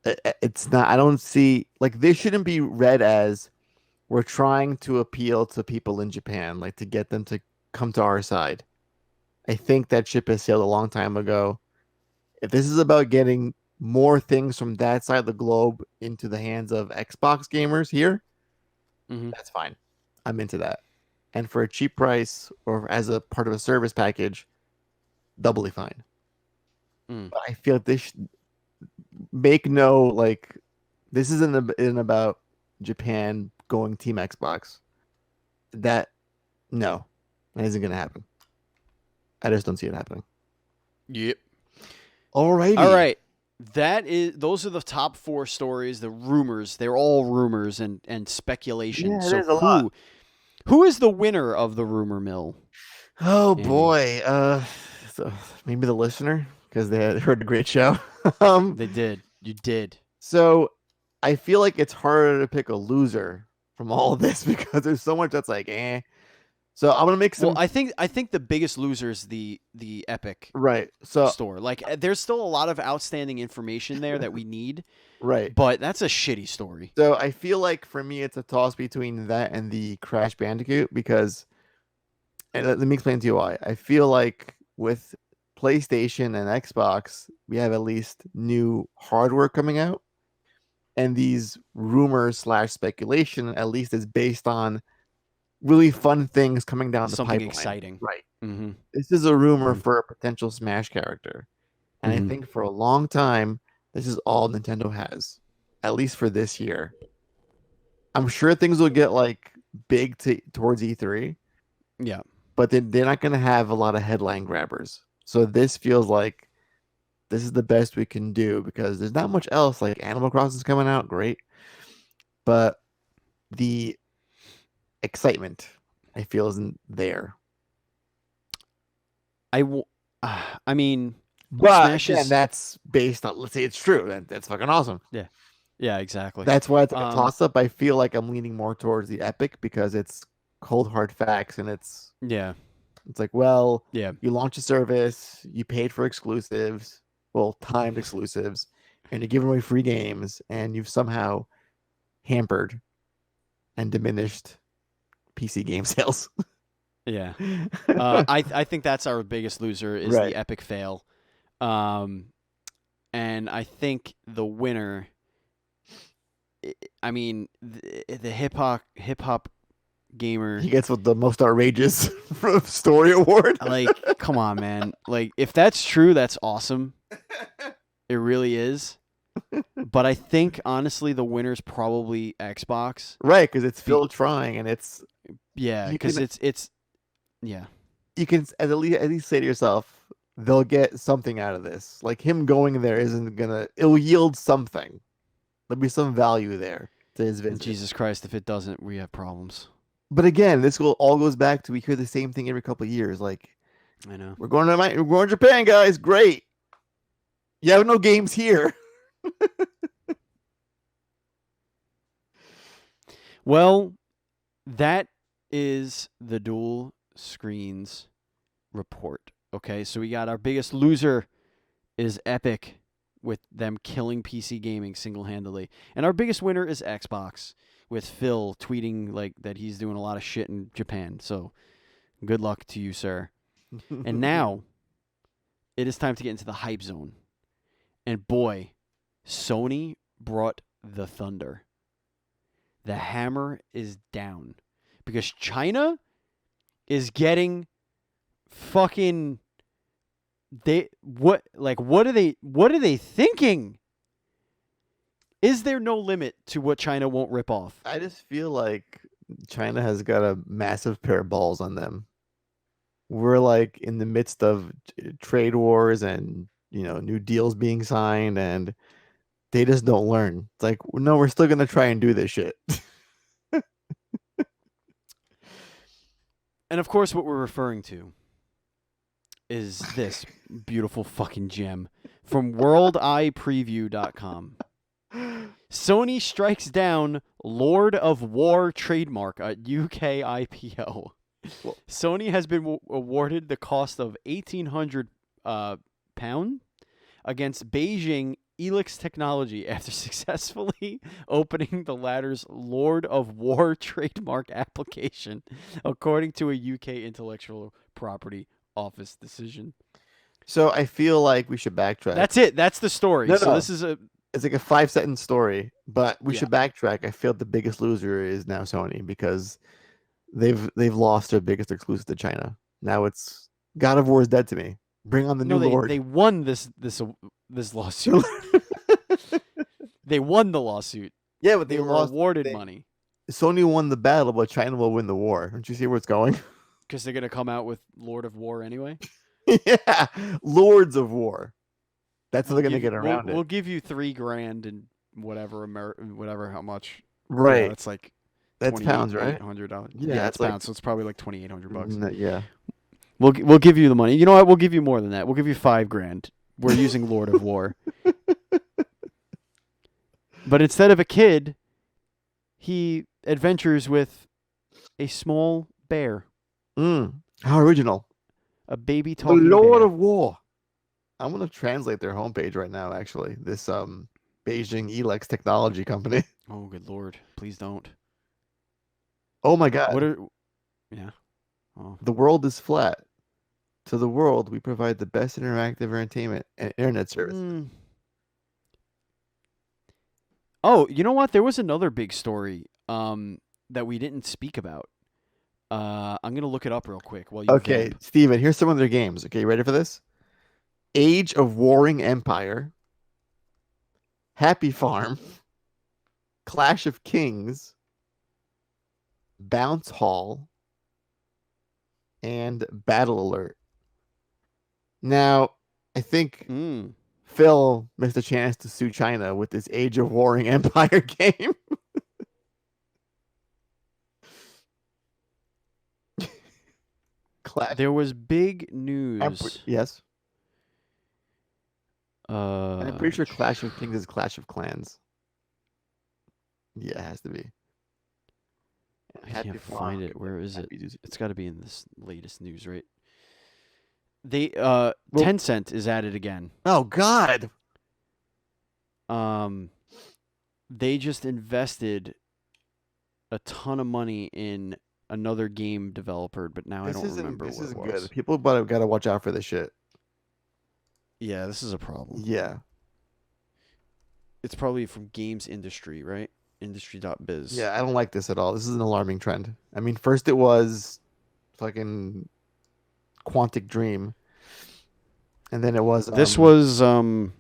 It's not. I don't see like this shouldn't be read as we're trying to appeal to people in Japan, like to get them to come to our side. I think that ship has sailed a long time ago. If this is about getting more things from that side of the globe into the hands of Xbox gamers here, Hmm. that's fine. I'm into that. And for a cheap price or as a part of a service package, doubly fine. Mm. But I feel like this make no like this isn't about Japan going Team Xbox. That no, that isn't gonna happen. I just don't see it happening. Yep. All Alrighty. right. Those are the top four stories, the rumors. They're all rumors and speculation. Yeah, So there's a lot. who is the winner of the rumor mill, Oh Andy? boy. So maybe the listener because they had heard a great show. um, They did. You did. so I feel like it's harder to pick a loser from all of this because there's so much that's like, eh. So I'm gonna make Well, some I think the biggest loser is the Epic right. So store. Like there's still a lot of outstanding information there that we need, right. but that's a shitty story. So I feel like for me it's a toss between that and the Crash Bandicoot because and let me explain to you why. I feel like with PlayStation and Xbox, we have at least new hardware coming out, and these rumors slash speculation at least is based on really fun things coming down the Something pipeline. exciting. Right. Mm-hmm. This is a rumor Mm-hmm. for a potential Smash character. And I Mm-hmm. think for a long time, this is all Nintendo has, at least for this year. I'm sure things will get like big towards E3, Yeah. but they're not going to have a lot of headline grabbers. So this feels like this is the best we can do because there's not much else. Like Animal Crossing is coming out, great, but the excitement I feel isn't there. I w- I mean, But Smash again, is that's based on let's say it's true. That's fucking awesome. yeah. Yeah, exactly. That's why it's like a Um toss up. I feel like I'm leaning more towards the Epic because it's cold hard facts and yeah. it's like, well, Yeah. you launch a service, you paid for exclusives, well, timed exclusives, and you're giving away free games, and you've somehow hampered and diminished PC game sales. Yeah. I think that's our biggest loser is Right. the Epic fail. Um and I think the winner I mean the hip hop gamer, He gets with the most outrageous story award. like, come on, man. Like, if that's true, that's awesome. It really is. But I think honestly the winner's probably Xbox. Right, because it's Be- Phil trying, and it's yeah, you cuz can it's yeah. you can at least say to yourself, they'll get something out of this. Like him going there isn't gonna it'll yield something. There'll be some value there to his And visit. Jesus Christ, if it doesn't, we have problems. But again, all goes back to we hear the same thing every couple of years. Like I know. we're going to Japan, guys. Great. You have no games here. Well, that is the Dual Screens report. Okay, so we got our biggest loser is Epic with them killing PC gaming single-handedly. And our biggest winner is Xbox with Phil tweeting like that he's doing a lot of shit in Japan. So, good luck to you, sir. And now it is time to get into the hype zone. And boy, Sony brought the thunder. The hammer is down because China is getting fucking what are they thinking? Is there no limit to what China won't rip off? I just feel like China has got a massive pair of balls on them. We're like in the midst of trade wars and new deals being signed, and they just don't learn. It's like, no, we're still gonna try and do this shit. And of course what we're referring to is this beautiful fucking gem from worldipreview.com. Sony strikes down Lord of War trademark at UK IPO. Well- Sony has been awarded the cost of £1,800 against Beijing Elix Technology after successfully opening the latter's Lord of War trademark application, according to a UK intellectual property office decision. So I feel like we should backtrack. That's it. That's the story. No, So no. this is a It's like a 5 sentence story, but we Yeah. should backtrack. I feel the biggest loser is now Sony because they've lost their biggest exclusive to China. Now it's God of War is dead to me. Bring on the new Lord. They won this lawsuit. They won the lawsuit. Yeah, but They were lost. awarded money Sony won the battle, but China will win the war. Don't you see where it's going? because they're gonna come out with Lord of War anyway. Yeah, Lords of War. That's how they're gonna get around We'll it. give you $3,000 and whatever whatever how much. Right. Yeah, that's like That's pounds, right? $2,800. Yeah, Yeah, it's it's like- pounds, so it's probably like $2,800. Yeah. We'll give you the money. You know what? We'll give you more than that. We'll give you $5,000. We're using Lord of War. But instead of a kid, he adventures with a small bear, How original. a baby The talking Lord bear. of War. I'm gonna translate their homepage right now. Actually, this Beijing Elex technology company. Oh, good Lord! Please don't. Oh my God! What are? Yeah. Oh. The world is flat. To the world, we provide the best interactive entertainment and internet service. Oh, you know what? There was another big story that we didn't speak about. I'm gonna look it up real quick while you. Okay, vamp. Steven, here's some of their games. Okay, you ready for this? Age of Warring Empire, Happy Farm, Clash of Kings, Bounce Hall, and Battle Alert. Now, I think Phil missed a chance to sue China with this Age of Warring Empire game. Clash. There was big news. Yes. I'm I'm pretty sure Clash of Kings is Clash of Clans. Yeah, it has to be. I can't find it. Where is it? It's got to be in this latest news, right? They Tencent is at it again. Oh God. They just invested a ton of money in another game developer, but now I don't remember This what isn't it was. good. People got to watch out for this shit. Yeah, this is a problem. Yeah. It's probably from Games Industry, right? Industry.biz. Yeah, I don't like this at all. This is an alarming trend. I mean, first it was fucking Quantic Dream, and then it was This was who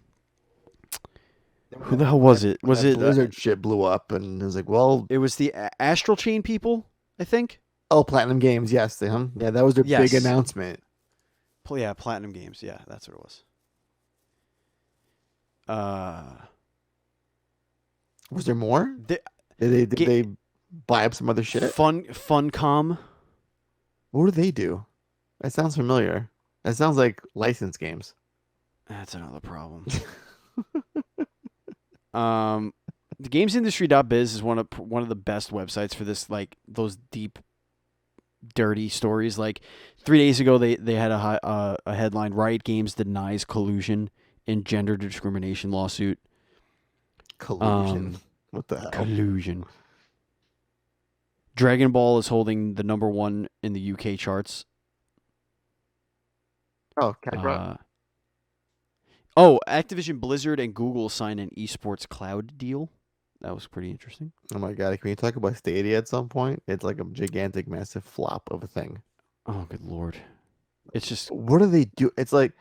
the hell was it? Was that it Blizzard shit blew up, and it was like, well, It was the Astral Chain people, I think. oh, Platinum Games, yes, yeah, that was their Yes. big announcement. Yeah, Platinum Games. Yeah, that's what it was. Was there more? The, Did they buy up some other shit? Funcom. What do they do? That sounds familiar. That sounds like licensed games. That's another problem. The gamesindustry.biz is one of the best websites for this, like those deep, dirty stories. Like 3 days ago, they had a headline: Riot Games denies collusion in gender discrimination lawsuit. Collusion. What the hell? Collusion. Dragon Ball is holding the #1 in the UK charts. Oh, Kakarot. Activision Blizzard and Google signed an esports cloud deal. That was pretty interesting. Oh my God! Can we talk about Stadia at some point? It's like a gigantic, massive flop of a thing. Oh, good Lord. It's just... What do they do? It's like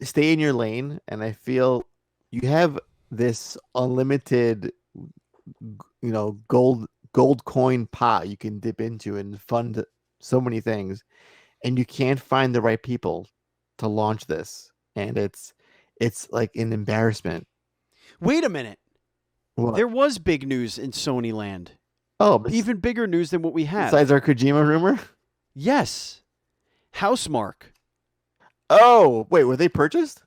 stay in your lane, and I feel you have this unlimited, gold coin pot you can dip into and fund so many things, and you can't find the right people to launch this, and it's like an embarrassment. Wait a minute. What? There was big news in Sony land. Oh, Even bigger news than what we had. besides our Kojima rumor? Yes. Housemark. Oh, wait, were they purchased?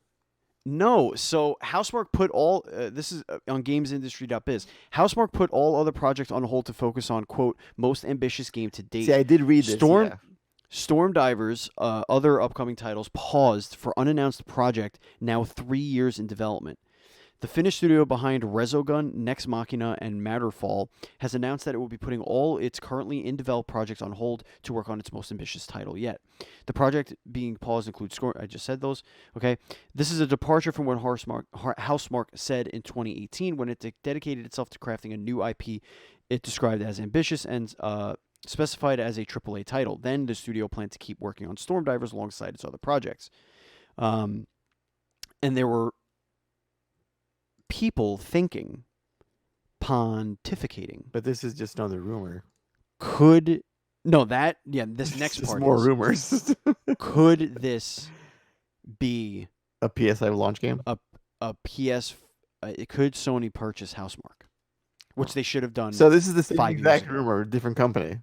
No. So Housemark put all... this is on gamesindustry.biz. Housemark put all other projects on hold to focus on, quote, most ambitious game to date. See, I did read this. Storm... Yeah. Stormdiver's other upcoming titles paused for unannounced project now 3 years in development. The Finnish studio behind Resogun, Nex Machina, and Matterfall has announced that it will be putting all its currently in developed projects on hold to work on its most ambitious title yet. The project being paused includes I just said those. Okay, this is a departure from what Housemarque said in 2018 when it dedicated itself to crafting a new IP. It described as ambitious and specified as a AAA title. Then the studio planned to keep working on Stormdivers alongside its other projects. And there were people thinking, pontificating. But this is just another rumor. This next part more is, rumors. Could this be a PS5 launch game? A PS? Could Sony purchase Housemarque, which they should have done? So this is the same 5 years exact ago. rumor, different company.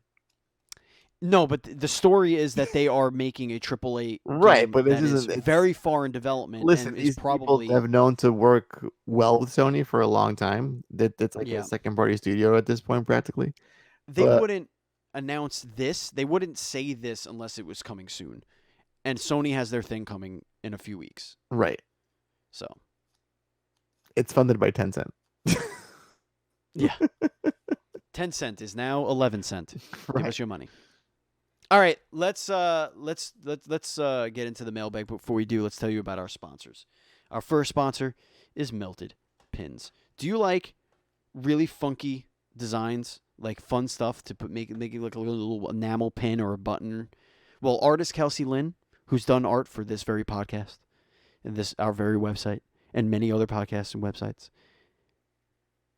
No, but the story is that they are making a AAA Right, game but this that is isn't very far in development. Listen, and these is probably people have known to work well with Sony for a long time. That's like Yeah. a second party studio at this point, practically. they but- wouldn't announce this. They wouldn't say this unless it was coming soon. And Sony has their thing coming in a few weeks. Right. So It's funded by Tencent. yeah, 10 cent is now 11 cent. Give Right. us your money. All right, let's get into the mailbag. Before we do, let's tell you about our sponsors. Our first sponsor is Melted Pins. Do you like really funky designs, like fun stuff to make it like a little enamel pin or a button? Well, artist Kelsey Lynn, who's done art for this very podcast and our very website and many other podcasts and websites,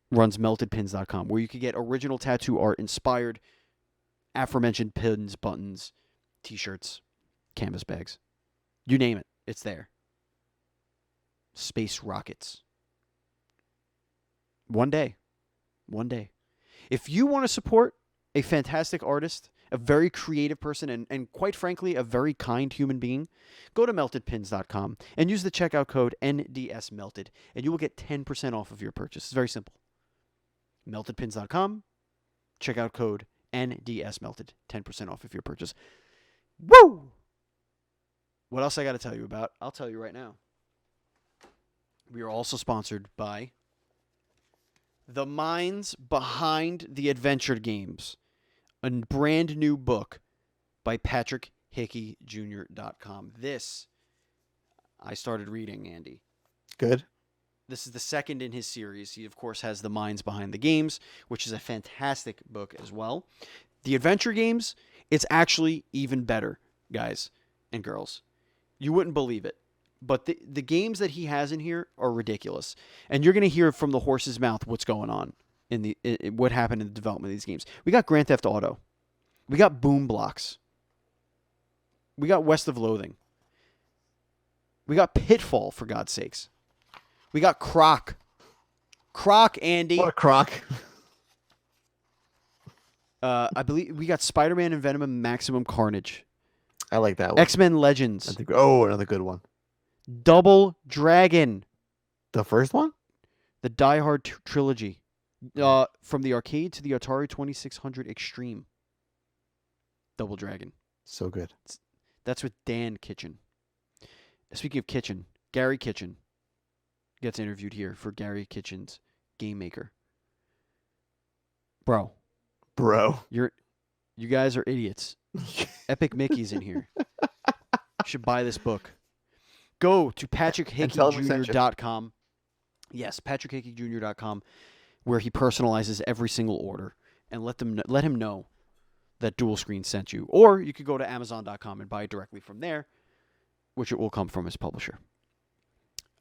runs meltedpins.com, where you can get original tattoo art inspired aforementioned pins, buttons, t-shirts, canvas bags. You name it, it's there. Space rockets. One day. If you want to support a fantastic artist, a very creative person, and quite frankly, a very kind human being, go to meltedpins.com and use the checkout code NDSMelted, and you will get 10% off of your purchase. It's very simple. Meltedpins.com, checkout code NDSMelted, 10% off of your purchase. Woo! What else I got to tell you about? I'll tell you right now. We are also sponsored by the minds behind the adventure games, a brand new book by PatrickHickeyJr.com. This I started reading, Andy. Good. This is the second in his series. He, of course, has The Minds Behind the Games, which is a fantastic book as well. The adventure games, it's actually even better, guys and girls. You wouldn't believe it. But the games that he has in here are ridiculous. And you're going to hear from the horse's mouth what's going on in what happened in the development of these games. We got Grand Theft Auto. We got Boom Blocks. We got West of Loathing. We got Pitfall, for God's sakes. We got Croc. Croc, Andy. What a crock. I believe we got Spider-Man and Venom and Maximum Carnage. I like that one. X-Men Legends. Another good one. Double Dragon. The first one? The Die Hard trilogy. From the arcade to the Atari 2600 Extreme. Double Dragon. So good. That's with Dan Kitchen. Speaking of Kitchen, Gary Kitchen gets interviewed here for Gary Kitchen's Game Maker. Bro. You guys are idiots. Epic Mickey's in here. You should buy this book. Go to PatrickHickeyJr.com. Yes, PatrickHickeyJr.com, where he personalizes every single order, and let him know that Dual Screen sent you. Or you could go to Amazon.com and buy it directly from there, which it will come from his publisher.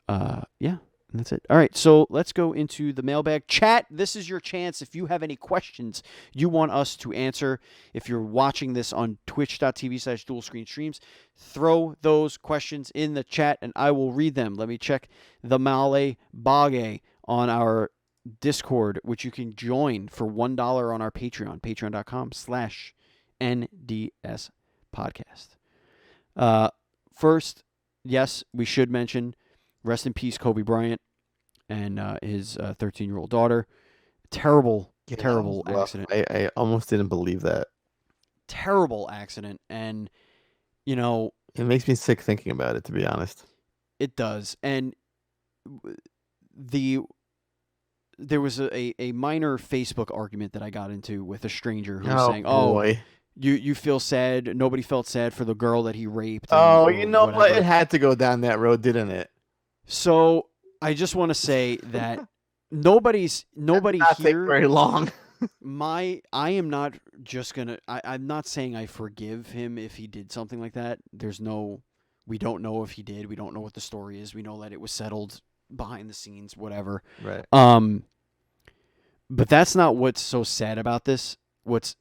Yeah, and that's it. All right, so let's go into the mailbag. Chat, this is your chance. If you have any questions you want us to answer, if you're watching this on twitch.tv/dualscreenstreams, throw those questions in the chat, and I will read them. Let me check the Male Bage on our Discord, which you can join for $1 on our Patreon, patreon.com/NDS podcast. First, yes, we should mention rest in peace, Kobe Bryant and his 13-year-old daughter. Terrible Yeah, accident. I almost didn't believe that. terrible accident, and you know It makes me sick thinking about it, to be honest. it does. And the there was a minor Facebook argument that I got into with a stranger who was Oh saying, "Oh, boy. you feel sad. Nobody felt sad for the girl that he raped, and Oh, or you know what? It whatever." had to go down that road, didn't it? So I just want to say that nobody Not take here. very long. I am not just gonna. I'm not saying I forgive him if he did something like that. We don't know if he did. We don't know what the story is. We know that it was settled behind the scenes, whatever. Right. But that's not what's so sad about this. What's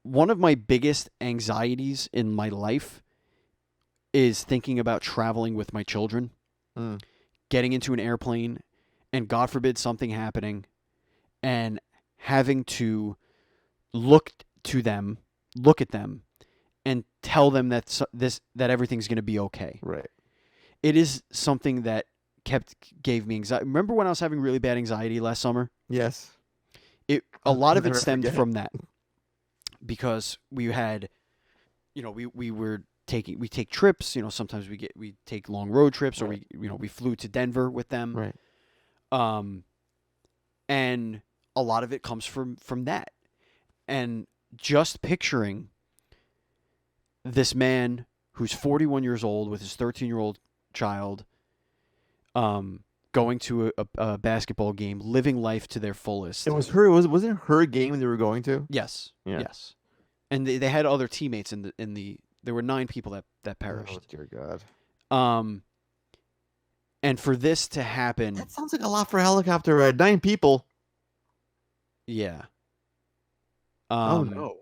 one of my biggest anxieties in my life is thinking about traveling with my children, getting into an airplane, and God forbid something happening, and having to look at them, and tell them that everything's going to be okay. Right. It is something that gave me anxiety. Remember when I was having really bad anxiety last summer? Yes. A lot of it never stemmed forget. from that, because we had, we take trips. Sometimes we take long road trips, or Right. we flew to Denver with them. Right. And a lot of it comes from that, and just picturing this man who's 41 years old with his 13-year-old child, going to a basketball game, living life to their fullest. It was her. Wasn't it her game they were going to? Yes. Yeah. Yes. And they had other teammates in the. There were 9 people that perished. Oh dear God. And for this to happen, That sounds like a lot for a helicopter ride. 9 people. yeah. Oh no.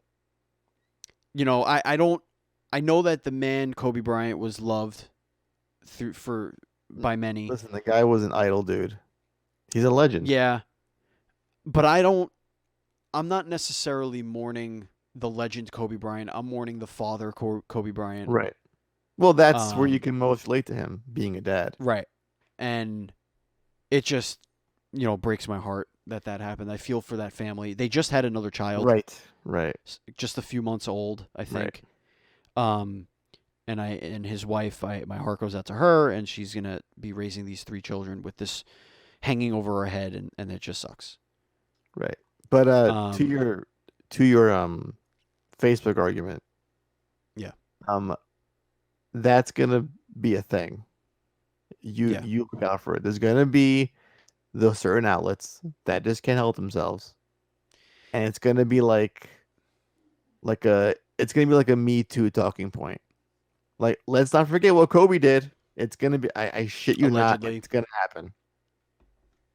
I don't. I know that the man Kobe Bryant was loved by many. Listen, the guy was an idol, dude. He's a legend. Yeah, but I'm not necessarily mourning the legend Kobe Bryant. I'm mourning the father Kobe Bryant. Right. Well, that's where you can most relate to him, being a dad. Right. And it just, breaks my heart that happened. I feel for that family. They just had another child. Right. Just a few months old, I think. Right. And his wife, my heart goes out to her, and she's going to be raising these 3 children with this hanging over her head, and it just sucks. Right. But to your Facebook argument. Yeah. That's gonna be a thing. You look out for it. There's gonna be those certain outlets that just can't help themselves, and it's gonna be like a Me Too talking point. Like, let's not forget what Kobe did. It's gonna be. I shit you Allegedly. not. It's gonna happen.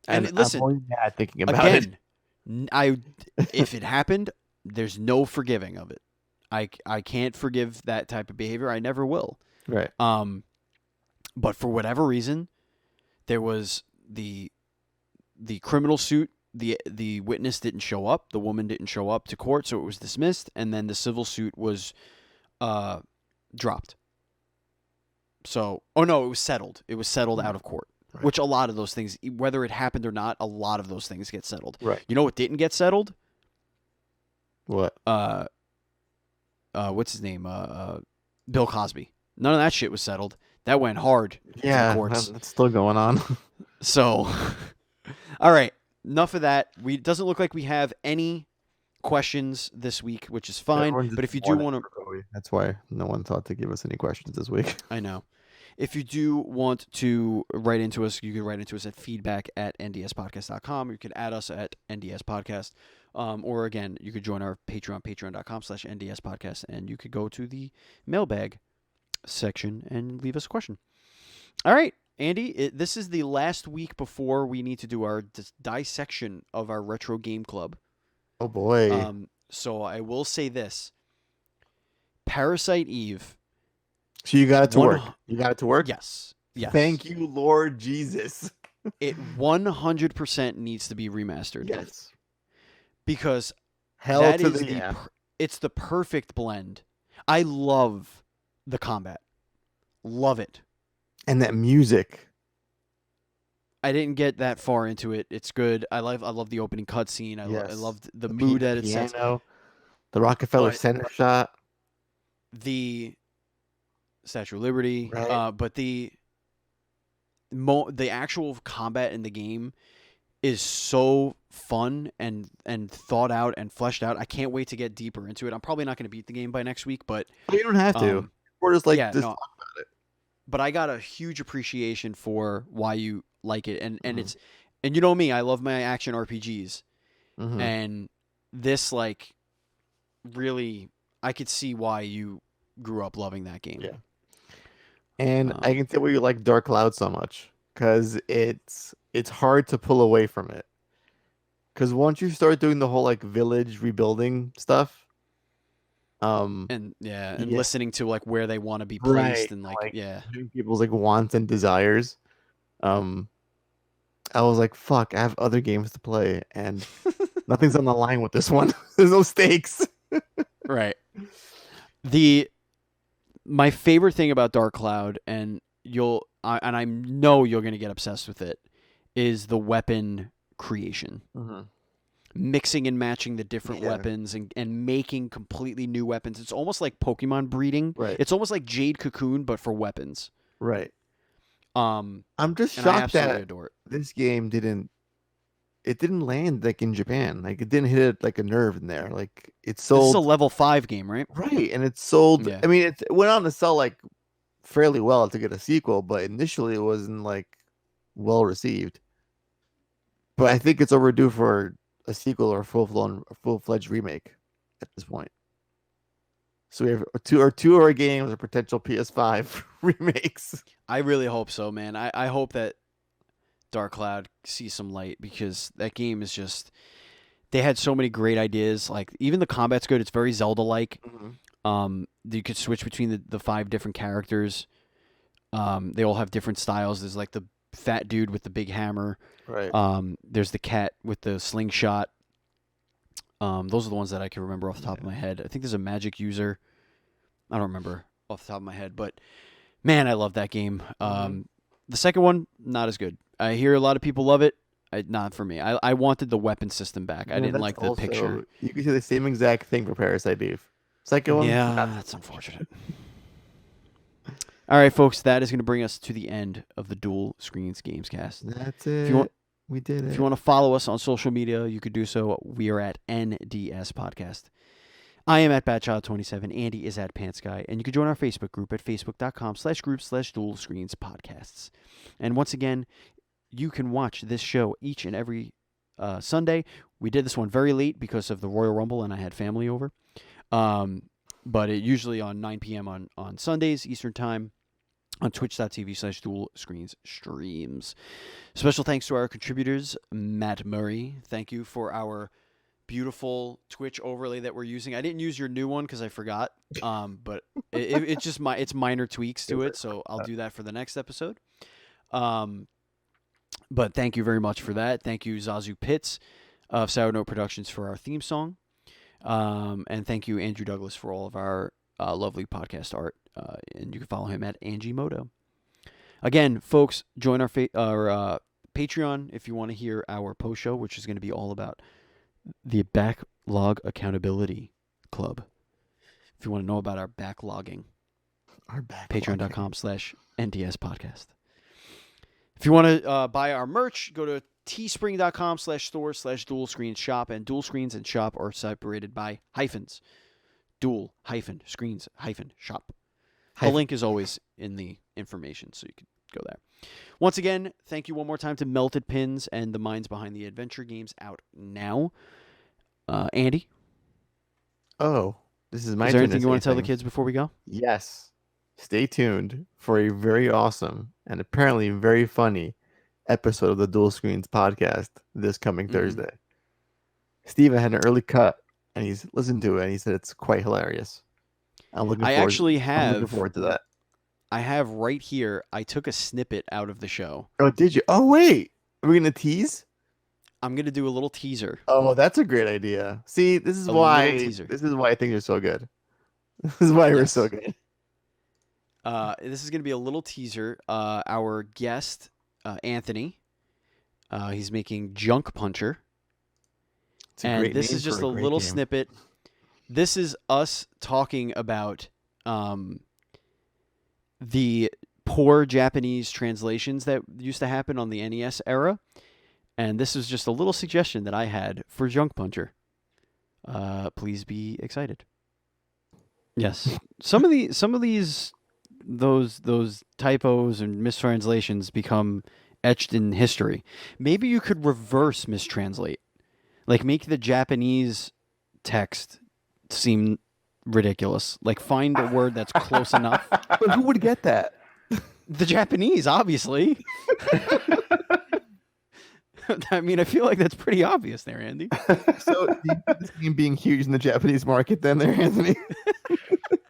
And listen, I'm only mad thinking about it. Again, if it happened, there's no forgiving of it. I can't forgive that type of behavior. I never will. Right. But for whatever reason, there was the criminal suit. The witness didn't show up. The woman didn't show up to court, so it was dismissed. And then the civil suit was dropped. So, it was settled. It was settled out of court. Right. Which a lot of those things, whether it happened or not, a lot of those things get settled. Right. You know what didn't get settled? What? What's his name? Bill Cosby. None of that shit was settled. That went hard. Yeah, to the courts. that's still going on. So, all right. Enough of that. It doesn't look like we have any questions this week, which is fine. Everyone's But if you do disappointed want to, for Kobe. That's why no one thought to give us any questions this week. I know. If you do want to write into us, you can write into us at feedback@ndspodcast.com. You can add us at ndspodcast. Or again, you could join our Patreon, patreon.com/ndspodcast, and you could go to the mailbag section and leave us a question. All right, Andy, this is the last week before we need to do our dissection of our retro game club. Oh boy. So I will say this. Parasite Eve. So you got it to work. You got it to work? Yes. Thank you, Lord Jesus. It 100% needs to be remastered. Yes. Because Hell that to is the yeah. It's the perfect blend. I love the combat. Love it. And that music. I didn't get that far into it. It's good. I love the opening cutscene. I Yes. loved the mood that it sets. Piano. The Rockefeller But Center shot. the Statue of Liberty, Right. but the actual combat in the game is so fun and thought out and fleshed out. I can't wait to get deeper into it. I'm probably not going to beat the game by next week, but But you don't have to. um, We're just like yeah, this. no. But I got a huge appreciation for why you like it, and Mhm. it's and you know me, I love my action RPGs, Mhm. and this like really, I could see why you grew up loving that game. Yeah. And I Um, can see why you like Dark Cloud so much because it's hard to pull away from it. Because once you start doing the whole like village rebuilding stuff, um, and yeah, and yeah, listening to like where they want to be right, placed, and like like yeah, doing people's like wants and desires. Um, I was like, fuck, I have other games to play, and nothing's on the line with this one. There's no stakes. right. The My favorite thing about Dark Cloud, and I know you're gonna get obsessed with it, is the weapon creation. Mhm. Mixing and matching the different Yeah, weapons and making completely new weapons. It's almost like Pokemon breeding. right, It's almost like Jade Cocoon, but for weapons. right. Um, I'm just and I shocked absolutely that adore it. this game didn't land like in Japan. Like it didn't hit it like a nerve in there. Like it This is a sold level 5 game, right? right, and it sold. Yeah. I mean, it went on to sell like fairly well to get a sequel, but initially it wasn't like well received. But I think it's overdue for a sequel or a full-fledged remake at this point. So we have two of our games are potential PS5 remakes. I really hope so, man. I hope that Dark Cloud sees some light, because that game is just, they had so many great ideas. Like even the combat's good. It's very Zelda like. Mhm. You could switch between the 5 different characters. They all have different styles. There's like the fat dude with the big hammer. Right. There's the cat with the slingshot. Those are the ones that I can remember off the top of Yeah. my head. I think there's a magic user. I don't remember off the top of my head, but man, I love that game. Mhm. The second one, not as good. I hear a lot of people love it. Not for me. I wanted the weapon system back. I Yeah, didn't that's like the picture. also you can say the same exact thing for Parasite Eve. Second one, Yeah, not that's unfortunate. All right, folks, that is going to bring us to the end of the Dual Screens Gamescast. that's If you want, it. We did if it. you want to follow us on social media, you could do so. We are at NDS Podcast. I am at Batchild27. Andy is at PantsGuy. And you can join our Facebook group at facebook.com/group/Dual Screens Podcasts. And once again, you can watch this show each and every Sunday. We did this one very late because of the Royal Rumble and I had family over. But it usually on 9 p.m. on Sundays, Eastern Time, on twitch.tv/Dual Screens Streams. Special thanks to our contributors, Matt Murray. Thank you for our beautiful Twitch overlay that we're using. I didn't use your new one because I forgot. But it's just it's minor tweaks to it, so I'll do that for the next episode. But thank you very much for that. Thank you, Zazu Pitts of Sour Note Productions, for our theme song. And thank you, Andrew Douglas, for all of our lovely podcast art. And you can follow him at Angie Moto. Again, folks, join our Patreon if you want to hear our post show, which is going to be all about the Backlog Accountability Club. If you want to know about our backlogging, Our back. patreon.com/NDS podcast. If you want to buy our merch, go to teespring.com/store/dual screens shop, and dual screens and shop are separated by hyphens. Dual screens shop. The link is always in the information, so you can go there. Once again, thank you one more time to Melted Pins and the minds behind the adventure games out now. Andy, Oh, this is my is there turn anything to you want say to tell the things. kids before we go? Yes. Stay tuned for a very awesome and apparently very funny episode of the Dual Screens podcast this coming Thursday. Steven had an early cut and he's listened to it and he said it's quite hilarious. I'm looking forward to that. I have right here, I took a snippet out of the show. Oh, did you? Oh, wait. Are we going to tease? I'm going to do a little teaser. Oh, that's a great idea. See, this is A why little teaser. things are so good. This is why we're so Yes. good. This is going to be a little teaser. Our guest, Anthony, he's making Junk Puncher. It's a And great this name is just for a great little game. snippet. This is us talking about the poor Japanese translations that used to happen on the NES era, and this is just a little suggestion that I had for Junk Puncher. Please be excited. Yes, some of these those typos and mistranslations become etched in history. Maybe you could reverse mistranslate, like make the Japanese text seem ridiculous. Like find a word that's close enough. But who would get that? The Japanese, obviously. I mean, I feel like that's pretty obvious there, Andy. So this game being huge in the Japanese market, then there, Anthony.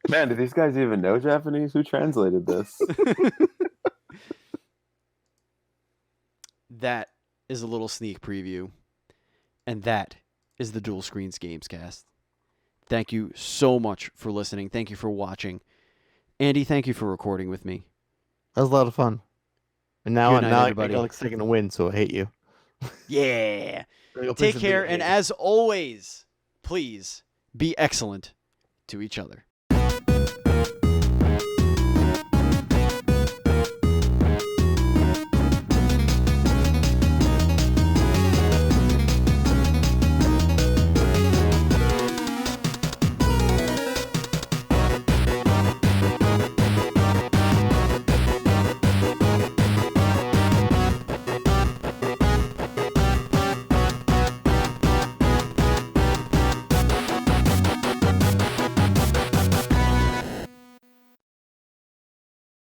Man, do these guys even know Japanese? Who translated this? That is a little sneak preview, and that is the Dual Screens Gamescast. Thank you so much for listening. Thank you for watching. Andy, thank you for recording with me. That was a lot of fun. And now, Good night, now I everybody. got like second to win, so I hate you. Yeah. Go play Take some care, video and games. as always, please be excellent to each other.